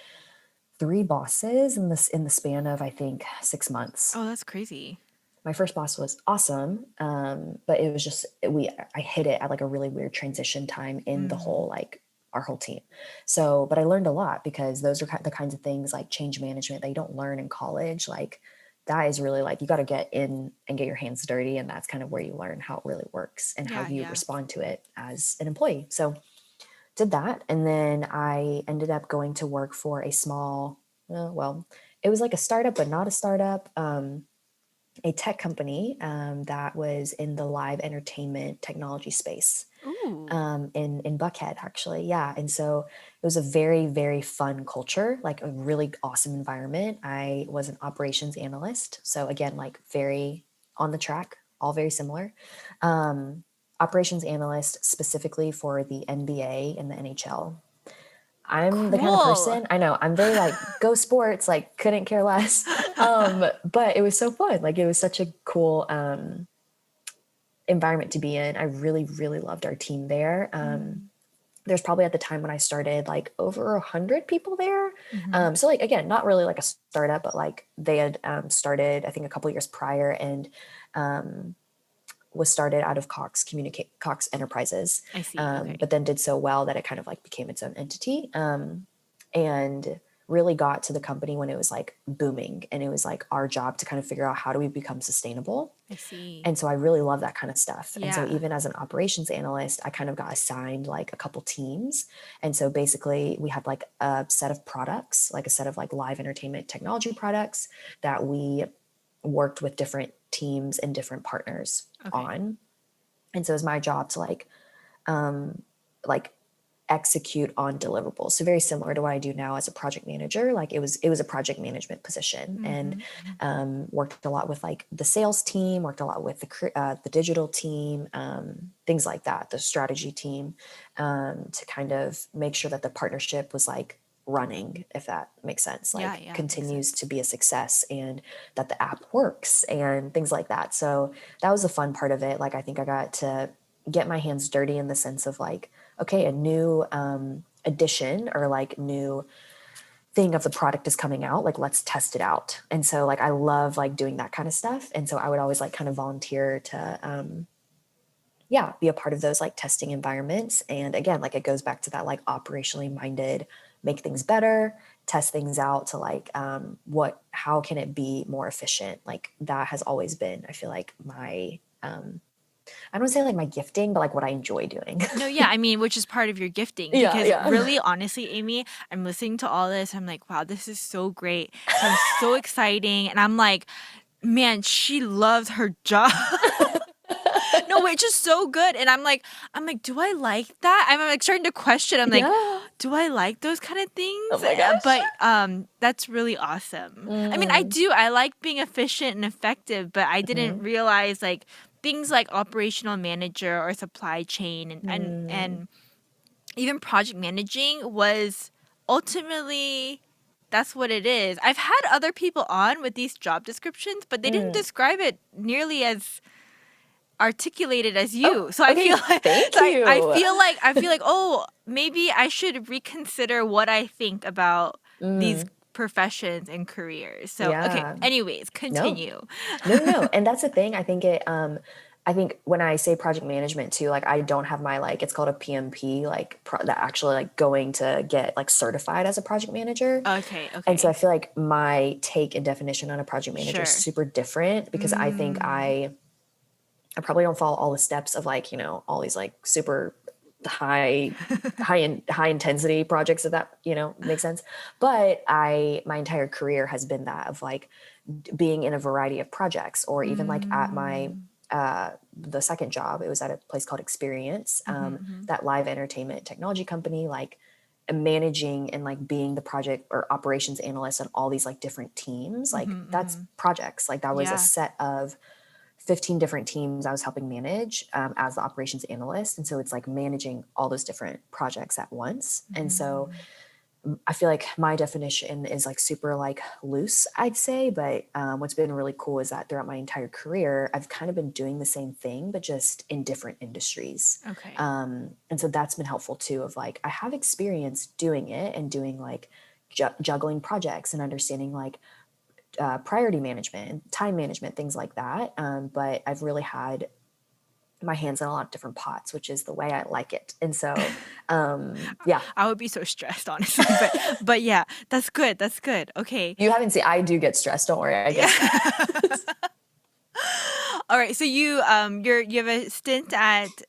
three bosses in this in the span of I think 6 months. Oh, that's crazy. My first boss was awesome, but it was just I hit it at like a really weird transition time in the Mm. whole like our whole team. So but I learned a lot because those are the kinds of things like change management that you don't learn in college. Like that is really like you got to get in and get your hands dirty, and that's kind of where you learn how it really works and how Yeah, you yeah. respond to it as an employee. So did that, and then I ended up going to work for a small well, it was like a startup but not a startup, a tech company that was in the live entertainment technology space, Ooh. in Buckhead, actually. Yeah. And so it was a very, very fun culture, like a really awesome environment. I was an operations analyst. So, again, like very on the track, all very similar. Um, Operations analyst specifically for the NBA and the NHL. I'm the kind of Cool. person, I know, I'm very like go sports, like couldn't care less. But it was so fun. Like it was such a cool environment to be in. I really, really loved our team there. Mm. There's probably at the time when I started like over 100 people there. Hmm. So like again, not really like a startup, but like they had started I think a couple years prior, and um, was started out of Cox Enterprises, I see. Okay. but then did so well that it kind of like became its own entity, and really got to the company when it was like booming, and it was like our job to kind of figure out how do we become sustainable. I see. And so I really love that kind of stuff. And so Yeah. even as an operations analyst, I kind of got assigned like a couple teams. And so basically we had like a set of products, like a set of like live entertainment technology products that we worked with different teams and different partners Okay. on. And so it was my job to like execute on deliverables. So very similar to what I do now as a project manager. Like it was a project management position, and Hmm. worked a lot with like the sales team, worked a lot with the digital team, things like that, the strategy team, to kind of make sure that the partnership was like running, if that makes sense, Yeah, like yeah. Makes continues sense. to be a success, and that the app works and things like that. So that was the fun part of it. Like I think I got to get my hands dirty in the sense of like, okay, a new addition or like new thing of the product is coming out, like let's test it out. And so like I love like doing that kind of stuff, and so I would always like kind of volunteer to yeah, be a part of those like testing environments. And again, like it goes back to that like operationally minded, make things better, test things out to like what how can it be more efficient. Like that has always been, I feel like, my I don't say like my gifting, but like what I enjoy doing. No, yeah, I mean, which is part of your gifting Yeah, because yeah. really, honestly, Amy, I'm listening to all this. I'm like, wow, this is so great. Sounds so exciting. And I'm like, man, she loves her job. No, which is so good. And I'm like, do I like that? I'm like starting to question. I'm like, Yeah. do I like those kind of Oh things? my gosh. But that's really awesome. I mean, I Mm, do. I like being efficient and effective, but I didn't mhm, realize like things like operational manager or supply chain mm, and even project managing was ultimately that's what it is. I've had other people on with these job descriptions, but they didn't mm. describe it nearly as articulated as Oh, you. So I feel okay. like Thank so you. I feel like oh, maybe I should reconsider what I think about these Mm, professions and careers. So okay, yeah. anyways, No. continue. No, no, no. And that's the thing. I think when I say project management too, like I don't have my like it's called a PMP, like that actually like going to get like certified as a project manager. Okay, And so I okay. feel like my take and definition on a project manager is Sure. super different because I think Mm. I probably don't follow all the steps of like, all these like super high high intensity projects if that, makes sense. But I my entire career has been that of like being in a variety of projects or even like at my Mm. the second job, it was at a place called Experience, Mhm, mhm. that live entertainment technology company, like managing and like being the project or operations analyst on all these like different teams, like Mhm, that's mhm. projects. Like that was a Yeah. set of 15 different teams I was helping manage, as the operations analyst. And so it's like managing all those different projects at once. And so Mhm. I feel like my definition is like super like loose, I'd say. But what's been really cool is that throughout my entire career, I've kind of been doing the same thing, but just in different industries. Okay. And so that's been helpful too, of like, I have experience doing it and doing like juggling projects and understanding like priority management, time management, things like that. But I've really had my hands in a lot of different pots, which is the way I like it. And so, yeah, I would be so stressed, honestly, but yeah, that's good. That's good. Okay. you haven't seen, I do get stressed. Don't worry. I get Yeah. stressed. All right. So you have a stint at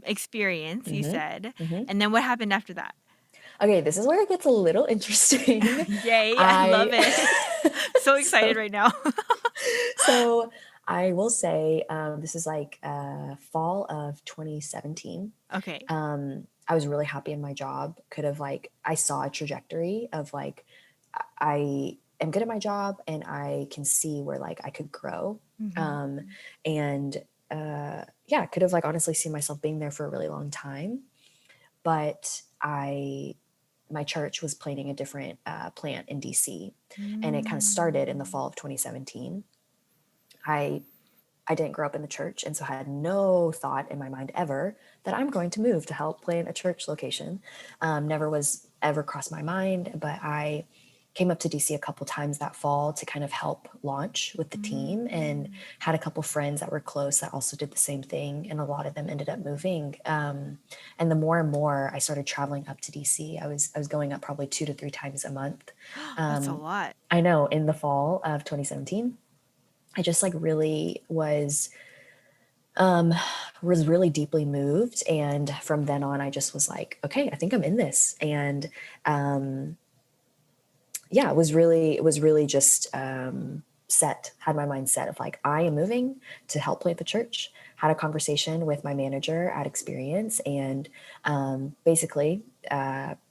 experience, you hmm said, hmm and then what happened after that? Okay, this is where it gets a little interesting. Yay! I love I it. So excited so right now. so I will say, this is like fall of 2017. Okay. I was really happy in my job. Could have like I saw a trajectory of like I am good at my job and I can see where like I could grow. Mhm. Um, and yeah, could have like honestly seen myself being there for a really long time. But my church was planning a different plant in DC, and it kind of started in the Mm. fall of 2017. I I didn't grow up in the church, and so I had no thought in my mind ever that I'm going to move to help plan a church location. Never was ever crossed my mind, but I came up to DC a couple times that fall to kind of help launch with the team, and Mm. had a couple friends that were close that also did the same thing, and a lot of them ended up moving. And the more and more I started traveling up to DC, I was going up probably 2 to 3 times a month. That's a Um, lot. I know in the fall of 2017, I just like really was really deeply moved, and from then on I just was like, okay, I think I'm in this. And um yeah, it was really just set had my mind set of like, I am moving to help plant the church. Had a conversation with my manager at Experience, and basically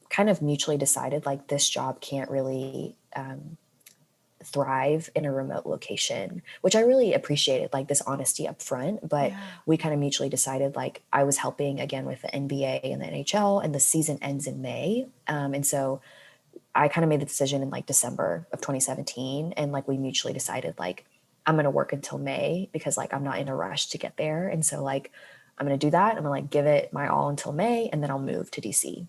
kind of mutually decided like this job can't really thrive in a remote location, which I really appreciated, like this honesty up front. But Yeah. we kind of mutually decided, like, I was helping again with the NBA and the NHL, and the season ends in May. And so I kind of made the decision in like December of 2017. And like we mutually decided, like, I'm going to work until May because like I'm not in a rush to get there. And so, like, I'm going to do that. I'm going to like give it my all until May, and then I'll move to DC.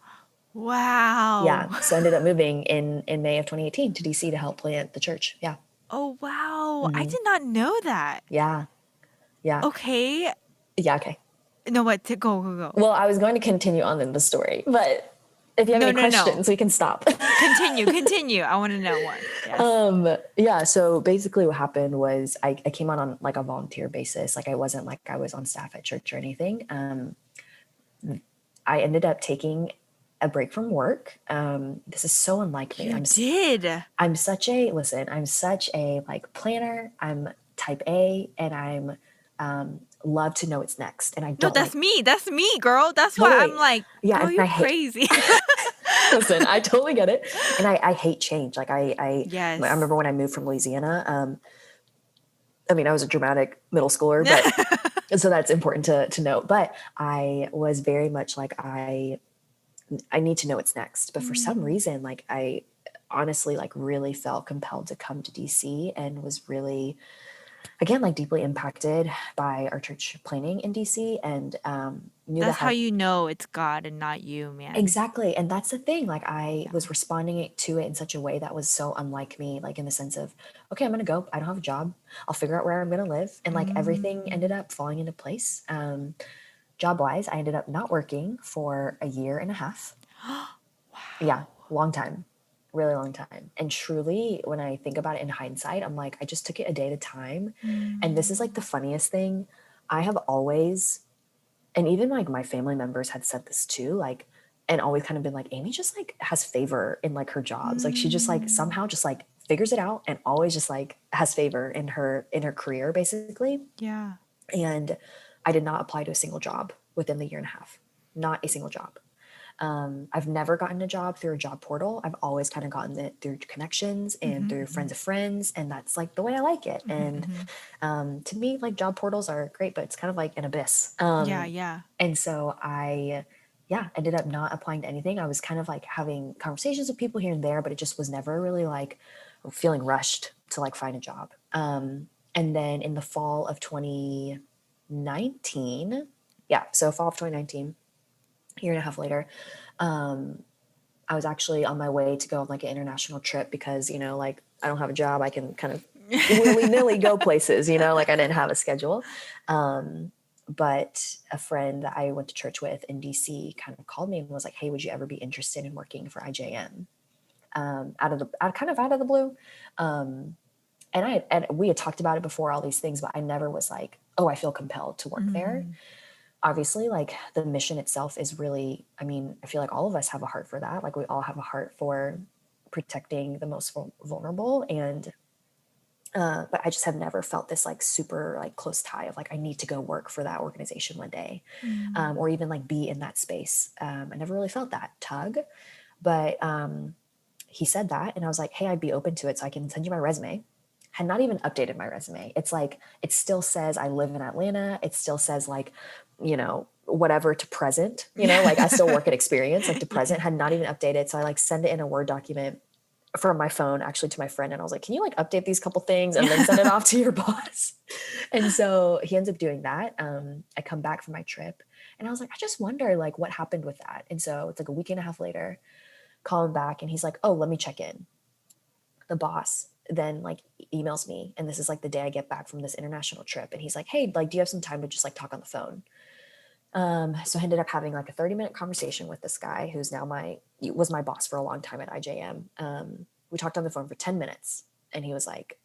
Wow. Yeah. So I ended up moving in May of 2018 to DC to help plant the church. Yeah. Oh, wow. I hmm did not know that. Yeah. Yeah. Okay. Yeah. Okay. No, what? Go, go, go. Well, I was going to continue on in the story, but if you have No, any no, no. questions, we can stop. Continue, continue. I want to know more. Yes. Yeah, so basically what happened was I came on like a volunteer basis. Like I wasn't like I was on staff at church or anything. I ended up taking a break from work. This is so unlike me. You did. I'm such a listen. I'm such a like planner. I'm type A, and I'm love to know what's next. And I No, don't that's like me. That's me, girl. That's why I'm totally. like, Yeah, girl, and you I hate. crazy. Listen, I totally get it, and I hate change. Like I Yes. remember when I moved from Louisiana. I mean, I was a dramatic middle schooler, but so that's important to note. But I was very much like I need to know what's next. But for some Mm, reason, like I honestly like really felt compelled to come to DC and was really again like deeply impacted by our church planning in DC and knew that that's how had you know it's God and not you, man. exactly. And that's the thing. Like I Yeah. was responding to it in such a way that was so unlike me, like in the sense of, okay, I'm gonna go. I don't have a job. I'll figure out where I'm gonna live. And like everything ended Mm. up falling into place. Job wise, I ended up not working for a year and a half. Yeah, Wow. long time, really long time. And truly, when I think about it in hindsight, I'm like, I just took it a day at a time. And this is like the Mm. funniest thing. I have always, and even like my family members had said this too, like, and always kind of been like, Amy just like has favor in like her jobs. Like she just like Mm. somehow just like figures it out and always just like has favor in her career basically. Yeah. And I did not apply to a single job within the year and a half, not a single job. I've never gotten a job through a job portal. I've always kind of gotten it through connections and Mm-hmm, through mm-hmm, friends of friends. And that's like the way I like it. mm-hmm, And mm-hmm. to me, like job portals are great, but it's kind of like an abyss. Yeah, yeah. And so yeah, ended up not applying to anything. I was kind of like having conversations with people here and there, but it just was never really like feeling rushed to like find a job. And then in the fall of 2019, yeah, so fall of 2019, a year and a half later, I was actually on my way to go on like an international trip because, you know, like I don't have a job. I can kind of willy nilly go places, you know, like I didn't have a schedule. But a friend that I went to church with in DC kind of called me and was like, hey, would you ever be interested in working for IJM? Kind of out of the blue. And we had talked about it before, all these things, but I never was like, oh, I feel compelled to work there. Mm-hmm. Obviously, like the mission itself is really, I mean, I feel like all of us have a heart for that. Like we all have a heart for protecting the most vulnerable. And but I just have never felt this like super like close tie of like I need to go work for that organization one day, Mm. or even like be in that space. I never really felt that tug, but he said that, and I was like, hey, I'd be open to it, so I can send you my resume. Had not even updated my resume. It's like it still says I live in Atlanta. It still says like, you know, whatever to present. You know, like I still work at Experience, like to Yeah. present. Had not even updated, so I like send it in a Word document from my phone actually to my friend, and I was like, can you like update these couple things and then send it off to your boss? And so he ends up doing that. I come back from my trip and I was like, I just wonder like what happened with that. And so it's like a week and a half later, call him back and he's like, oh, let me check in. The boss then like emails me, and this is like the day I get back from this international trip, and he's like, hey, like do you have some time to just like talk on the phone? So I ended up having like a 30-minute conversation with this guy who's now was my boss for a long time at IJM. We talked on the phone for 10 minutes, and he was like,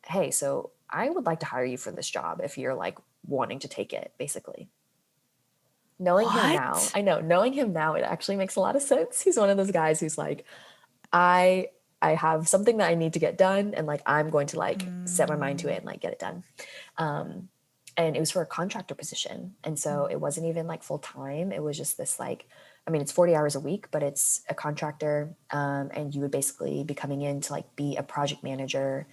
hey, so I would like to hire you for this job if you're like wanting to take it, basically. Knowing him now, What? I know, knowing him now, it actually makes a lot of sense. He's one of those guys who's like, I I have something that I need to get done, and like I'm going to like set my mind to it Mm. and like get it done. Um, and it was for a contractor position, and so it wasn't even like full time. It was just this like, I mean, it's 40 hours a week, but it's a contractor, and you would basically be coming in to like be a project manager,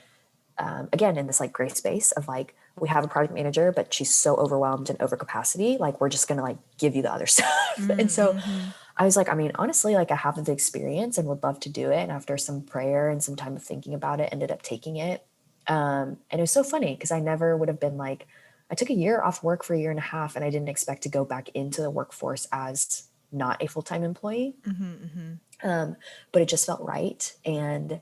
again in this like gray space of like we have a project manager but she's so overwhelmed and over capacity, like we're just gonna like give you the other stuff. And so Mm-hmm. I was like, I mean, honestly, like I have the experience and would love to do it, and after some prayer and some time of thinking about it, ended up taking it. And it was so funny because I never would have been like, I took a year off work for a year and a half and I didn't expect to go back into the workforce as not a full-time employee. Mm-hmm. Mm-hmm. But it just felt right. And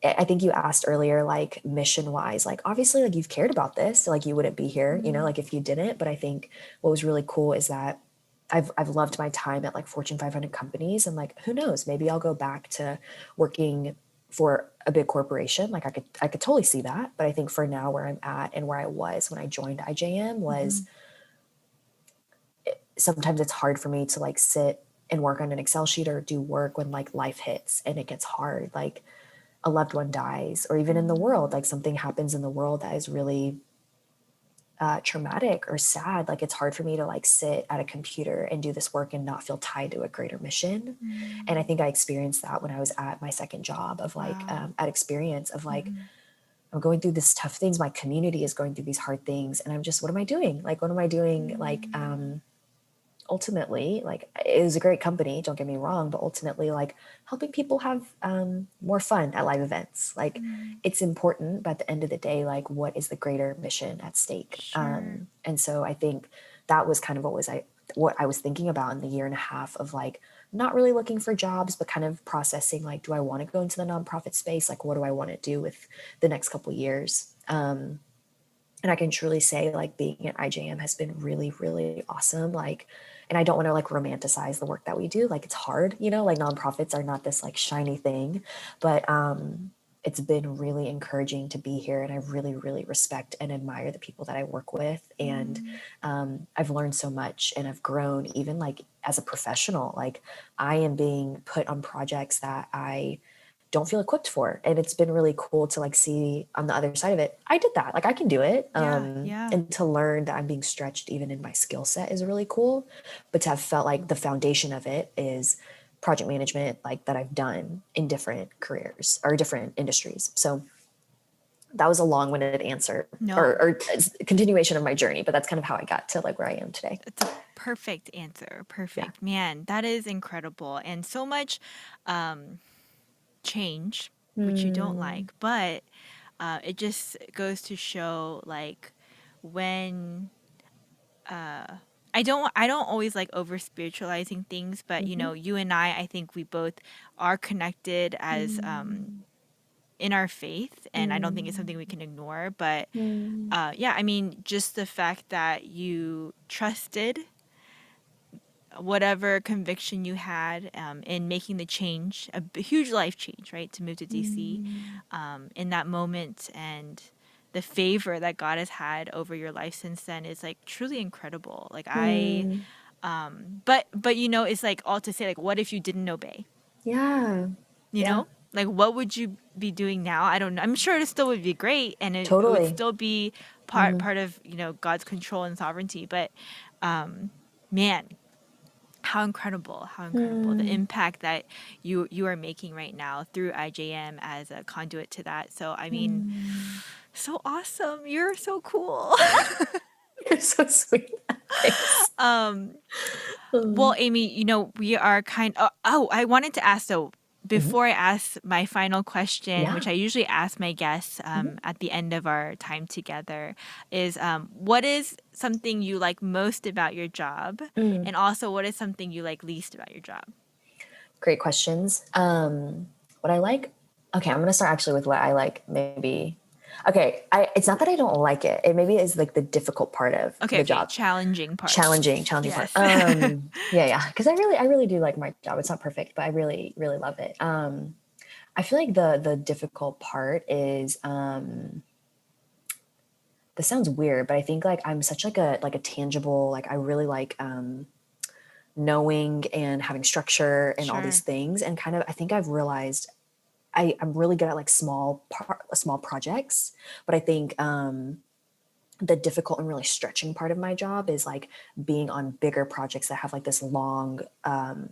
I think you asked earlier, like mission wise, like obviously, like you've cared about this, like you wouldn't be here, you know, like if you didn't. But I think what was really cool is that I've loved my time at like Fortune 500 companies, and like, who knows, maybe I'll go back to working for a big corporation. Like I could totally see that. But I think for now, where I'm at and where I was when I joined IJM was, sometimes it's hard for me to like sit and work on an Excel sheet or do work when like life hits and it gets hard. Like a loved one dies, or even in the world, like something happens in the world that is really traumatic or sad. Like it's hard for me to like sit at a computer and do this work and not feel tied to a greater mission. And I think I experienced that when I was at my second job of like, Wow. at Experience of like, I'm going through this tough things. My community is going through these hard things. And I'm just, what am I doing? Like, what am I doing? Like, ultimately, like, it was a great company, don't get me wrong, but ultimately, like, helping people have more fun at live events. Like, it's important, but at the end of the day, like, what is the greater mission at stake? Sure. And so I think that was kind of what I was thinking about in the year and a half of like not really looking for jobs, but kind of processing like, do I want to go into the nonprofit space? Like, what do I want to do with the next couple years? And I can truly say like being at IJM has been really, really awesome. Like, and I don't want to like romanticize the work that we do. Like it's hard, you know, like nonprofits are not this like shiny thing, but it's been really encouraging to be here. And I really, really respect and admire the people that I work with. And I've learned so much and I've grown even like as a professional. Like I am being put on projects that I don't feel equipped for. And it's been really cool to like see on the other side of it, I did that. Like I can do it. Yeah. Yeah. And to learn that I'm being stretched even in my skill set is really cool. But to have felt like the foundation of it is project management, like that I've done in different careers or different industries. So that was a long-winded answer No, or continuation of my journey, but that's kind of how I got to like where I am today. it's a perfect answer. Yeah. Perfect. Man, that is incredible. And so much change, which you don't Mm, like, but it just goes to show like when I don't always like over spiritualizing things, but you mm-hmm. know, you and I think we both are connected as Mm, in our faith, and I don't think it's mm, something we can ignore. But mm, yeah, I mean, just the fact that you trusted whatever conviction you had in making the change, huge life change, right, to move to DC mm, in that moment, and the favor that God has had over your life since then is like truly incredible. Like mm. but you know, it's like all to say, like, what if you didn't obey? Yeah. You Yeah. know, like what would you be doing now? I don't know. I'm sure it still would be great, and it would Totally. still be Mm, part of, you know, God's control and sovereignty. But man, how incredible the mm, impact that you are making right now through IJM as a conduit to that. So I mean, mm. so awesome. You're so cool. You're so sweet. Thanks. Well, Mm. Amy, you know, we are I wanted to ask though, Mhm. before I ask my final question, Yeah. which I usually ask my guests Mhm. at the end of our time together, is what is something you like most about your job? Mm. And also, what is something you like least about your job? Great questions. What I like, okay, I'm gonna start actually with what I like, maybe. Okay, it's not that I don't like it. It maybe is like the difficult part of Okay, the okay, job. challenging part. Challenging part. Yes. Yeah, yeah. Because I really do like my job. It's not perfect, but I really, really love it. I feel like the difficult part is this sounds weird, but I think like I'm such like a tangible, like I really like knowing and having structure and all these Sure. things. And kind of I think I've realized I'm really good at like small projects, but I think the difficult and really stretching part of my job is like being on bigger projects that have like this long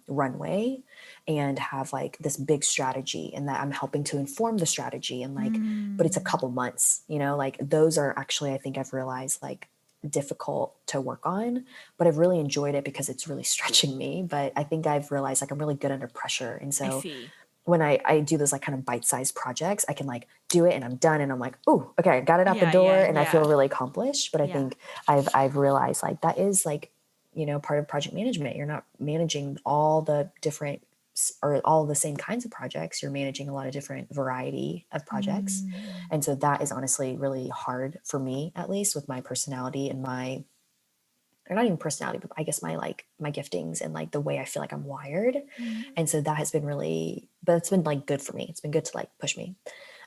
runway and have like this big strategy, and that I'm helping to inform the strategy, and like, but it's a Mm, couple months, you know, like those are actually, I think I've realized, like difficult to work on, but I've really enjoyed it because it's really stretching me. But I think I've realized like I'm really good under pressure. And I so see. when I do those like kind of bite-sized projects, I can like do it and I'm done and I'm like, oh, okay, I got it out the Yeah, door yeah, and I feel yeah, really accomplished. But I yeah. think I've realized like that is like, you know, part of project management. You're not managing all the different or all the same kinds of projects. You're managing a lot of different variety of projects. Mm, And so that is honestly really hard for me, at least with my personality and my or not even personality, but I guess my like my giftings and like the way I feel like I'm wired. Mm. And so that has been really, but it's been like good for me. It's been good to like push me.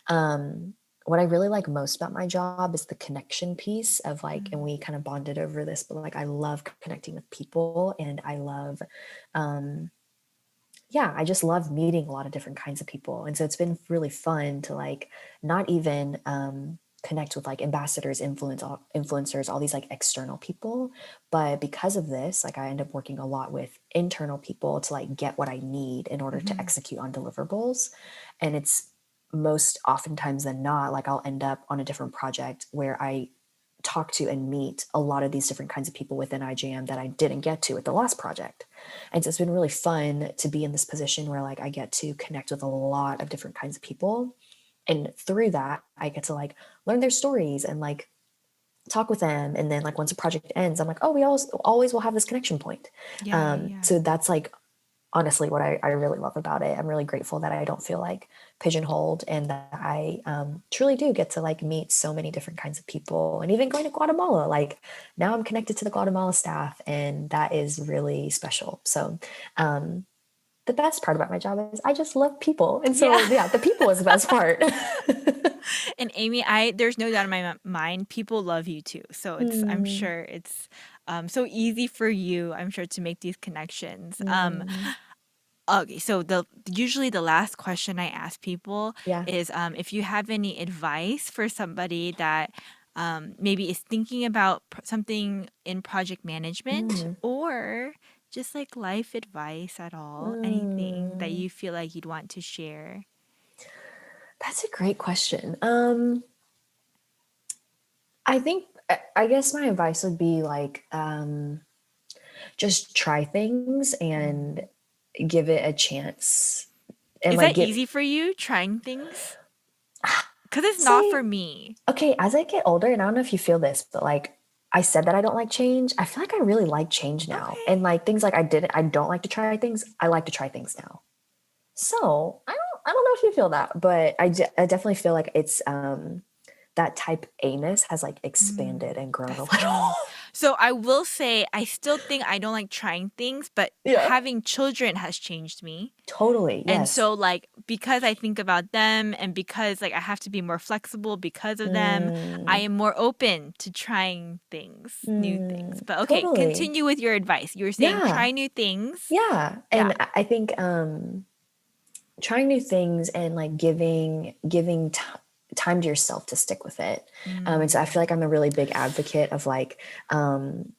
Um, what I really like most about my job is the connection piece of like, and Mm. we kind of bonded over this, but like I love connecting with people and I love, um, yeah, I just love meeting a lot of different kinds of people. And so it's been really fun to like not even connect with like ambassadors, influencers, all these like external people. But because of this, like I end up working a lot with internal people to like get what I need in order to Mhm. execute on deliverables. And it's most oftentimes than not, like I'll end up on a different project where I talk to and meet a lot of these different kinds of people within IJM that I didn't get to with the last project. And so it's been really fun to be in this position where like I get to connect with a lot of different kinds of people. And through that, I get to like learn their stories and like talk with them. And then like once a project ends, I'm like, oh, we always will have this connection point. Yeah, yeah. So that's like honestly what I really love about it. I'm really grateful that I don't feel like pigeonholed and that I truly do get to like meet so many different kinds of people. And even going to Guatemala, like now I'm connected to the Guatemala staff, and that is really special. So um, the best part about my job is I just love people. And Yeah. so, yeah, the people is the best part. And Amy, I there's no doubt in my mind, people love you too. So I'm Mm, sure it's so easy for you, I'm sure, to make these connections. mm, Okay, so the usually the last question I ask people yeah. is if you have any advice for somebody that maybe is thinking about something in project management Mm, or just like life advice at all, anything that mm. you feel like you'd want to share. That's a great question. I think I guess my advice would be like just try things and Mm. give it a chance and Is like that get easy for you trying things? Because it's not say for me. okay, as I get older, and I don't know if you feel this, but like I said that I don't like change. I feel like I really like change now. Okay. And like things like I don't like to try things. I like to try things now. So I don't know if you feel that, but I definitely feel like it's that type anus has like expanded Mm, and grown a that's little. good. So I will say I still think I don't like trying things, but Yeah. having children has changed me. Totally. And Yes. so like because I think about them and because like I have to be more flexible because of them, I Mm, am more open to trying things, new things. But okay, totally. continue with your advice. You were saying Yeah. try new things. Yeah. Yeah. And I think trying new things and like giving time to yourself to stick with it. And so I Mm, feel like I'm a really big advocate of like um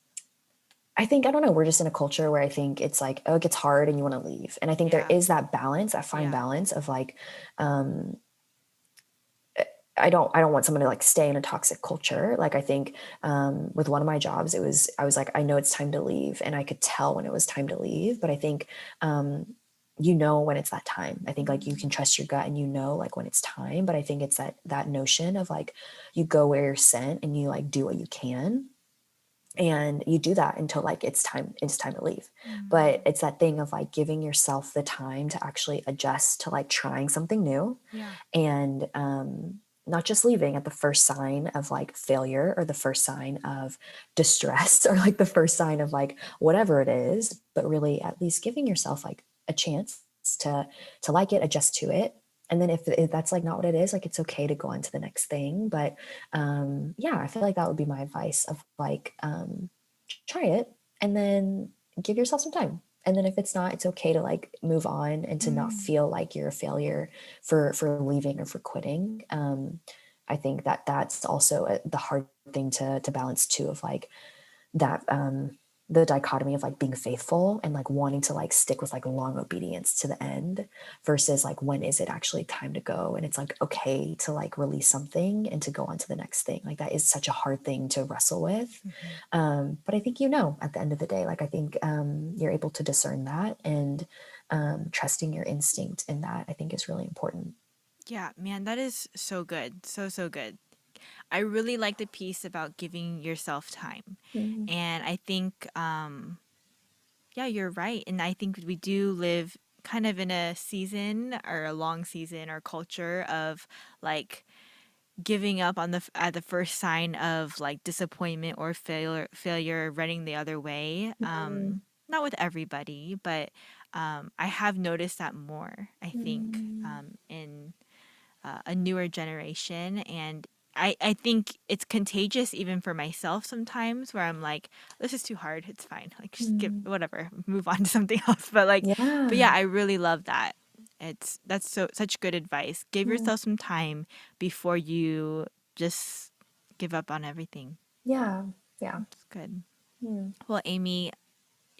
I think I don't know, we're just in a culture where I think it's like, oh, it gets hard and you want to leave. And I think there yeah. is that balance, that fine Yeah. balance of like um I don't want someone to like stay in a toxic culture. Like I think with one of my jobs, I was like, I know it's time to leave, and I could tell when it was time to leave. But I think you know when it's that time. I think like you can Mm, trust your gut and you know like when it's time. But I think it's that notion of like you go where you're sent and you like do what you can, and you do that until like it's time to leave. But mm, it's that thing of like giving yourself the time to actually adjust to like trying something new, yeah. and not just leaving at the first sign of like failure or the first sign of distress or like the first sign of like whatever it is, but really at least giving yourself like a chance to like it, adjust to it. And then if that's like not what it is, like it's okay to go on to the next thing. But yeah, I feel like that would be my advice of like try it and then give yourself some time. And then if it's not, it's okay to like move on and to not Mm. feel like you're a failure for leaving or for quitting. I think that that's also the hard thing to balance too, of like that the dichotomy of like being faithful and like wanting to like stick with like long obedience to the end versus like when is it actually time to go, and it's like okay to like release something and to go on to the next thing. Like that is such a hard thing to wrestle with, Mhm. but I think you know at the end of the day, like I think you're able to discern that, and trusting your instinct in that I think is really important. Yeah, man, that is so good. So, so good. I really like the piece about giving yourself time. Mm, And I think, yeah, you're right. And I think we do live kind of in a season or a long season or culture of like giving up on at the first sign of like disappointment or failure running the other way. Mm, Not with everybody, but I have noticed that more, I think, mm, in a newer generation. And I think it's contagious even for myself sometimes where I'm like, this is too hard. It's fine. Like just give mm. whatever, move on to something else. But yeah, Yeah. I really love that. That's such good advice. Give Mm, yourself some time before you just give up on everything. yeah. Yeah. It's good. Mm, Well, Amy,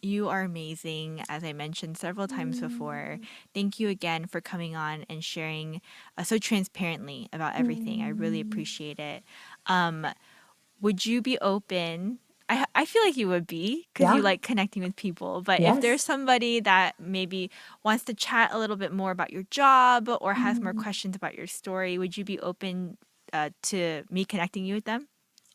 you are amazing, as I mentioned several times before. mm, Thank you again for coming on and sharing so transparently about everything. I really mm. appreciate it. Um, would you be open? I feel like you would be because you Yeah. like connecting with people. But if there's Yes. somebody that maybe wants to chat a little bit more about your job or has more Mm. questions about your story, would you be open to me connecting you with them?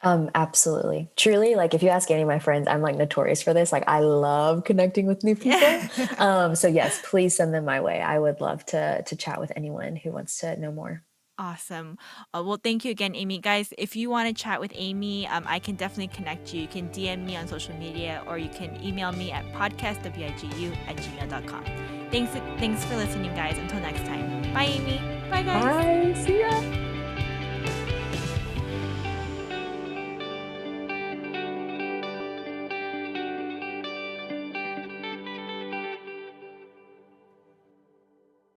Absolutely. Truly, like if you ask any of my friends, I'm like notorious for this. Like I love connecting with new Yeah. people. So yes, please send them my way. I would love to chat with anyone who wants to know more. Awesome. Well, thank you again, Amy. Guys, if you want to chat with Amy, I can definitely connect you. You can DM me on social media or you can email me at podcastwigu@gmail.com. Thanks for listening, guys. Until next time. Bye, Amy. Bye, guys. Bye. See ya.